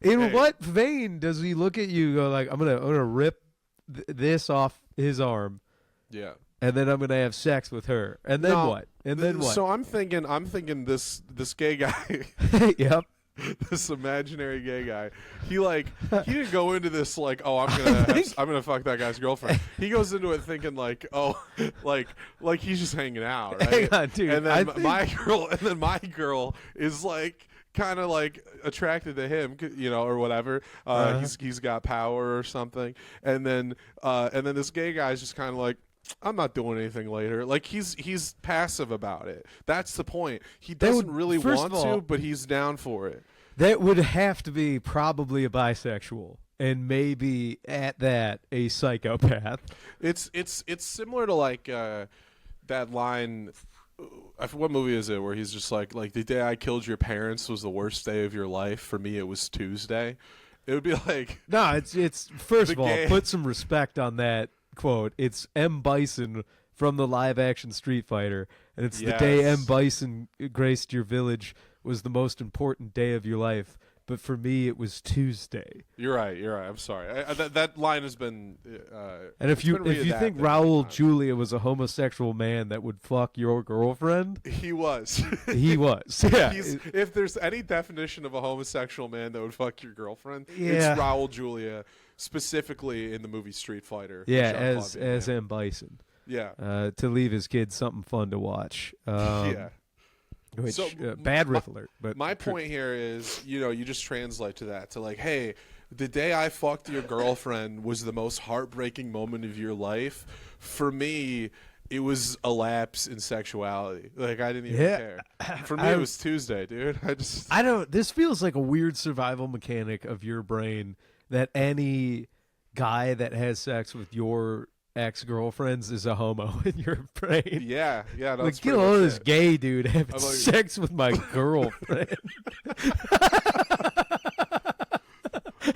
In Hey. what vein does he look at you? And go like, I'm gonna rip this off his arm, Yeah. and then I'm gonna have sex with her, and then No, what? And then what? So I'm thinking this gay guy, Yep. this imaginary gay guy. He didn't go into this like, oh, I'm gonna fuck that guy's girlfriend. He goes into it thinking like, oh, like he's just hanging out, right? Hang on, dude. And I then think- my girl is like kind of like attracted to him, you know, or whatever. He's got power or something. And then this gay guy's just kind of like, I'm not doing anything later. Like he's passive about it. That's the point. He doesn't really first want of all- to, but he's down for it. That would have to be probably a bisexual, and maybe at that a psychopath. It's similar to like that line. What movie is it where he's just like the day I killed your parents was the worst day of your life. For me, it was Tuesday. It would be like No, it's first The of all, gay- put some respect on that quote. It's M. Bison from the live-action Street Fighter, and it's the day Yes. M. Bison graced your village was the most important day of your life. But for me, it was Tuesday. You're right. I'm sorry. That line has been. And if it's you been if you think readapted many Raul times. Julia was a homosexual man that would fuck your girlfriend, He was. he was. Yeah. If there's any definition of a homosexual man that would fuck your girlfriend, Yeah. it's Raul Julia, specifically in the movie Street Fighter. with Yeah, Jean-Claude Van as Damme. M. Bison. Yeah. To leave his kids something fun to watch. Yeah. Which, So, bad riff alert. But My true. point here is, you just translate to that to like, hey, the day I fucked your girlfriend was the most heartbreaking moment of your life. For me, it was a lapse in sexuality. Like I didn't even care. For me, it was Tuesday, dude. I don't. This feels like a weird survival mechanic of your brain that any guy that has sex with your ex-girlfriends is a homo in your brain. Yeah, that's Like, get pretty a load of much this it. gay dude having I'm like- sex with my girlfriend.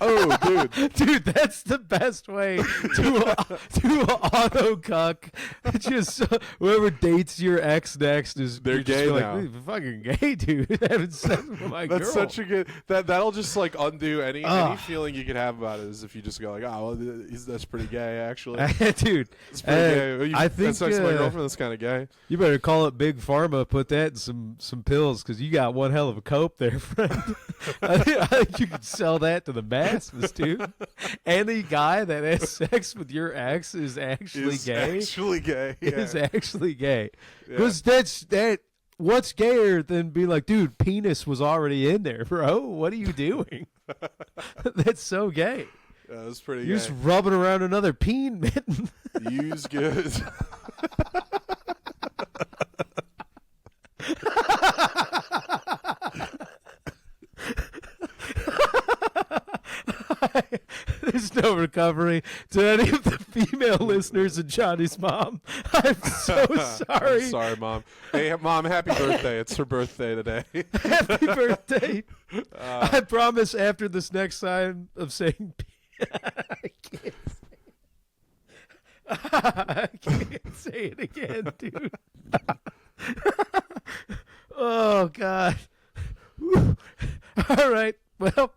Oh, dude. Dude, that's the best way to auto cuck. Just whoever dates your ex next they're you're just gay like, now. "You're fucking gay, dude." Having sex with my girl. That's such a good. That'll just like undo any feeling you could have about it. Is if you just go like, oh, well, that's pretty gay, actually. Dude, It's pretty gay. I think that's sex with my girlfriend. That's kind of gay. you better call it Big Pharma. Put that in some pills because you got one hell of a cope there, friend. I think you could sell that to the masses, dude. Any guy that has sex with your ex is actually gay. Actually gay. Yeah. Is actually gay. Because what's gayer than being like, dude, penis was already in there, bro. What are you doing? That's so gay. Yeah, that's pretty You're gay. just rubbing around another peen mitten. Use good. There's no recovery to any of the female listeners of Johnny's mom. I'm so sorry. I'm sorry, Mom. Hey, Mom, happy birthday. It's her birthday today. Happy birthday. I promise after this next time of saying I can't say it again, dude. Oh, God. All right. Well,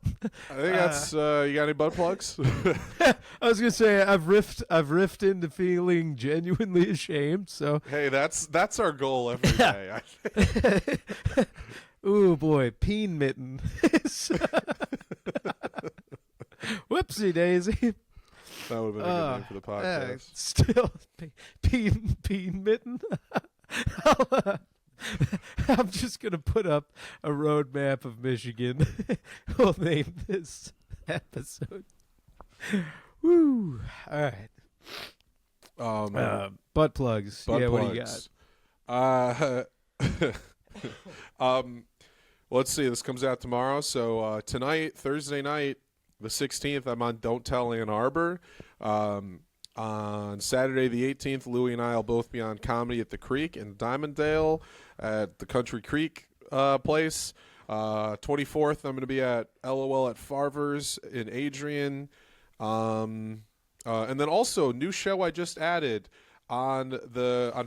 I think that's. You got any butt plugs? I was gonna say I've riffed into feeling genuinely ashamed. So Hey, that's our goal every day. ooh boy, peen mitten. Whoopsie daisy. That would have been a good name for the podcast. Still, peen mitten. I'm just gonna put up a roadmap of Michigan. We'll name this episode. Woo! All right. Butt plugs. Butt yeah. plugs. What do you got? Let's see. This comes out tomorrow. So tonight, Thursday night, the 16th, I'm on Don't Tell Ann Arbor. On Saturday the 18th, Louie and I will both be on Comedy at the Creek in Diamonddale at the Country Creek place. 24th, I'm going to be at LOL at Farver's in Adrian. And then also, new show I just added. On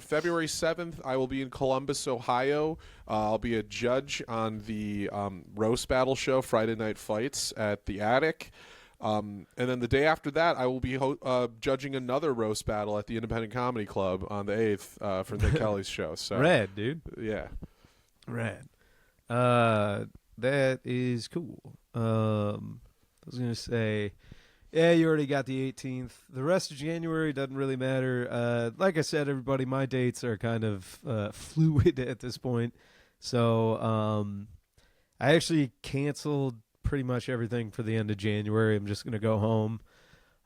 February 7th, I will be in Columbus, Ohio. I'll be a judge on the roast battle show, Friday Night Fights, at the Attic. And then the day after that, I will be judging another roast battle at the Independent Comedy Club on the 8th for Nick Kelly's show. So Rad, dude. Yeah. Rad. That is cool. I was going to say, yeah, you already got the 18th. The rest of January doesn't really matter. Like I said, everybody, my dates are kind of fluid at this point. So I actually canceled pretty much everything for the end of January. I'm just going to go home.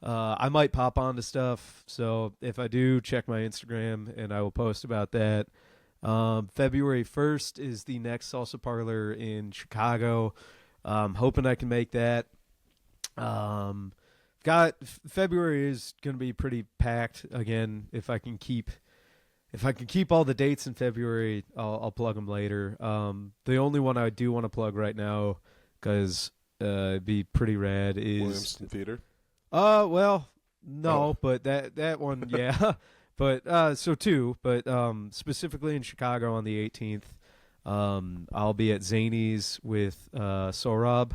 I might pop onto stuff. So if I do, check my Instagram and I will post about that. February 1st is the next salsa parlor in Chicago. Hoping I can make that. February is going to be pretty packed again. If I can keep all the dates in February, I'll plug them later. The only one I do want to plug right now, because it'd be pretty rad, is Williamston Theater. Well, no, but that one, yeah. But so too, but specifically in Chicago on the 18th, I'll be at Zany's with Sorab,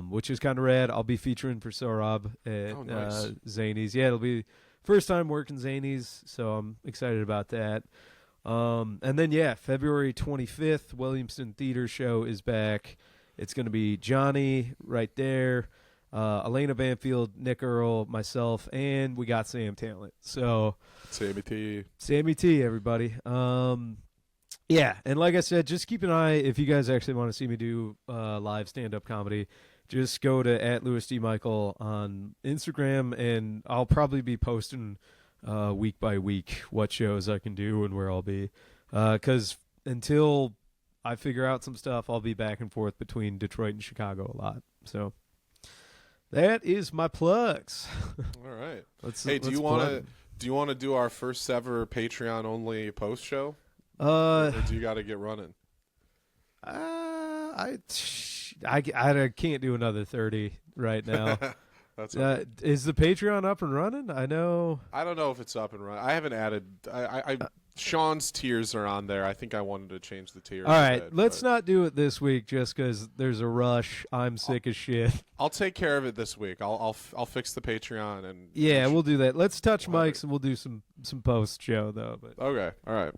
which is kind of rad. I'll be featuring for Sorab at nice. Zany's. Yeah, it'll be first time working Zany's, so I'm excited about that. And then yeah, February 25th, Williamston Theater show is back. It's going to be Johnny right there, Elena Banfield, Nick Earl, myself, and we got Sam Talent. So Sammy T, everybody. Yeah, and like I said, just keep an eye if you guys actually want to see me do live stand-up comedy. Just go to @LewisDMichael on Instagram, and I'll probably be posting week by week what shows I can do and where I'll be. Because until I figure out some stuff, I'll be back and forth between Detroit and Chicago a lot. So that is my plugs. All right. Do you want to do our first ever Patreon only post show? Or do you got to get running? I can't do another 30 right now. That's okay. Is the Patreon up and running? I know. I don't know if it's up and running. I haven't added. Sean's tiers are on there. I think I wanted to change the tiers. All right, let's not do it this week just because there's a rush. I'm sick as shit. I'll take care of it this week. I'll fix the Patreon and we'll do that. Let's touch mics and we'll do some post show though. But okay, all right.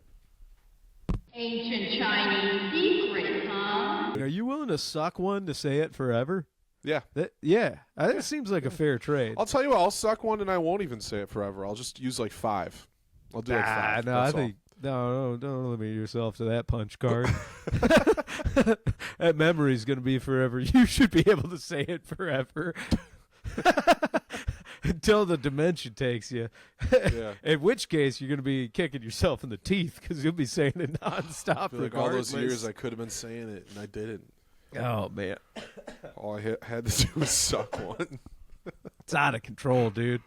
Ancient Chinese secret, huh? Are you willing to suck one to say it forever? Yeah. That seems like a fair trade. I'll tell you what. I'll suck one and I won't even say it forever. I'll just use like 5. I'll do like 5. No, I think don't limit yourself to that punch card. That memory's gonna be forever. You should be able to say it forever. Until the dementia takes you. Yeah. In which case, you're going to be kicking yourself in the teeth because you'll be saying it nonstop. Like all those years I could have been saying it and I didn't. Oh, man. All I had to do was suck one. It's out of control, dude.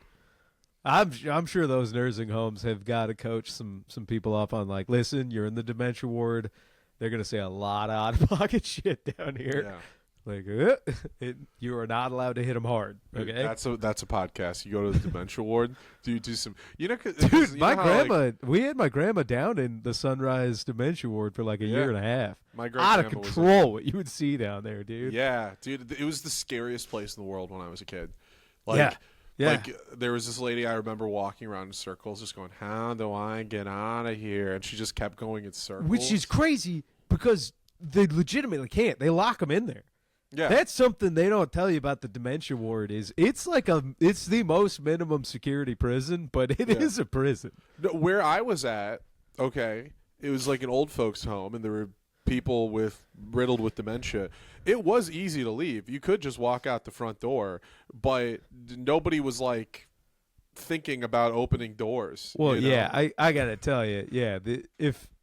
I'm sure those nursing homes have got to coach some people up on like, listen, you're in the dementia ward. They're going to say a lot of out-of-pocket shit down here. Yeah. Like, you are not allowed to hit them hard. Okay, that's a podcast. You go to the dementia ward. Do some? Dude, my grandma. We had my grandma down in the Sunrise Dementia Ward for like a year and a half. My out of control. What you would see down there, dude. Yeah, dude. It was the scariest place in the world when I was a kid. Like there was this lady I remember walking around in circles, just going, "How do I get out of here?" And she just kept going in circles, which is crazy because they legitimately can't. They lock them in there. Yeah, that's something they don't tell you about the dementia ward. It's the most minimum security prison, but it is a prison. Where I was at, okay, it was like an old folks' home, and there were people riddled with dementia. It was easy to leave. You could just walk out the front door, but nobody was like thinking about opening doors. Well, you know? I gotta tell you,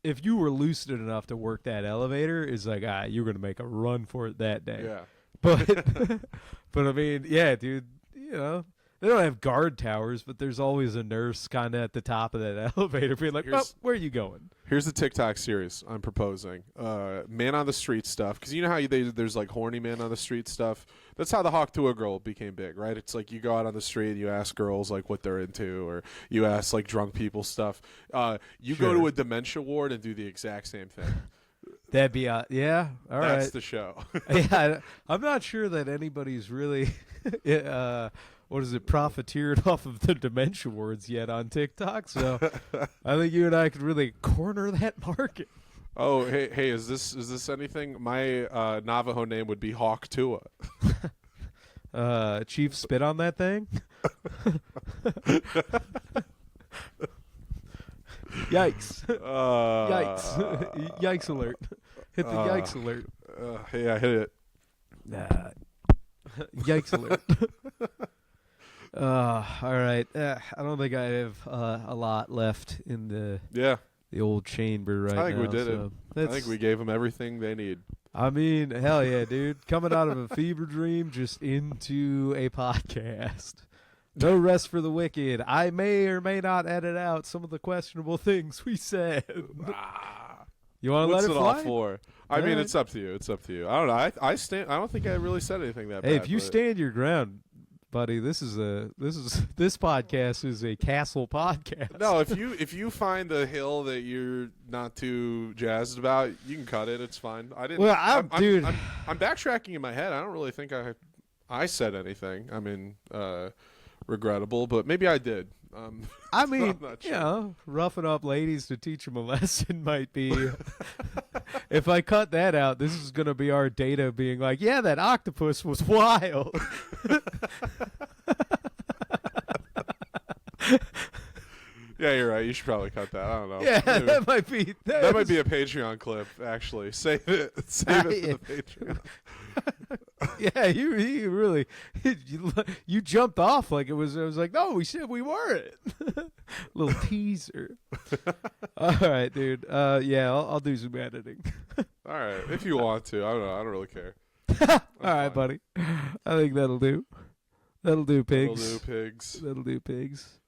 if you were lucid enough to work that elevator, it's like you're gonna make a run for it that day. Yeah. But I mean, yeah, dude, you know, they don't have guard towers, but there's always a nurse kind of at the top of that elevator being like, where are you going? Here's the TikTok series I'm proposing. Man on the street stuff. Because you know how there's like horny man on the street stuff? That's how the Hawk Tuah girl became big, right? It's like you go out on the street and you ask girls like what they're into, or you ask like drunk people stuff. You go to a dementia ward and do the exact same thing. That'd be all right. That's the show. Yeah, I'm not sure that anybody's really profiteered off of the dementia words yet on TikTok. So I think you and I could really corner that market. Oh, hey, is this anything? My Navajo name would be Hawk Tuah. Chief spit on that thing. Yikes. Yikes. Yikes alert. Hit the yikes alert. Hey, I hit it. Yikes alert. All right. I don't think I have a lot left in the old chamber right now. I think we did it. I think we gave them everything they need. I mean, hell yeah, dude. Coming out of a fever dream just into a podcast. No rest for the wicked. I may or may not edit out some of the questionable things we said. You want to let it fly? What's it all for? I mean, it's up to you. It's up to you. I don't know. I stand. I don't think I really said anything that bad. Hey, if you stand your ground, buddy, this podcast is a castle podcast. No, if you find a hill that you're not too jazzed about, you can cut it. It's fine. I didn't. Well, I'm backtracking in my head. I don't really think I said anything. I mean, regrettable, but maybe I did. I mean, sure. You know, roughing up ladies to teach them a lesson might be. If I cut that out, this is going to be our data being like, yeah, that octopus was wild. Yeah, you're right. You should probably cut that. I don't know. Yeah, maybe. that might be a Patreon clip. Actually, save it for the Patreon. Yeah, you really you jumped off like it was. I was like, no, we said we weren't. Little teaser. All right, dude. Yeah, I'll do some editing. All right, if you want to. I don't know. I don't really care. All right, buddy. I think that'll do. That'll do, pigs. That'll do, pigs. That'll do, pigs.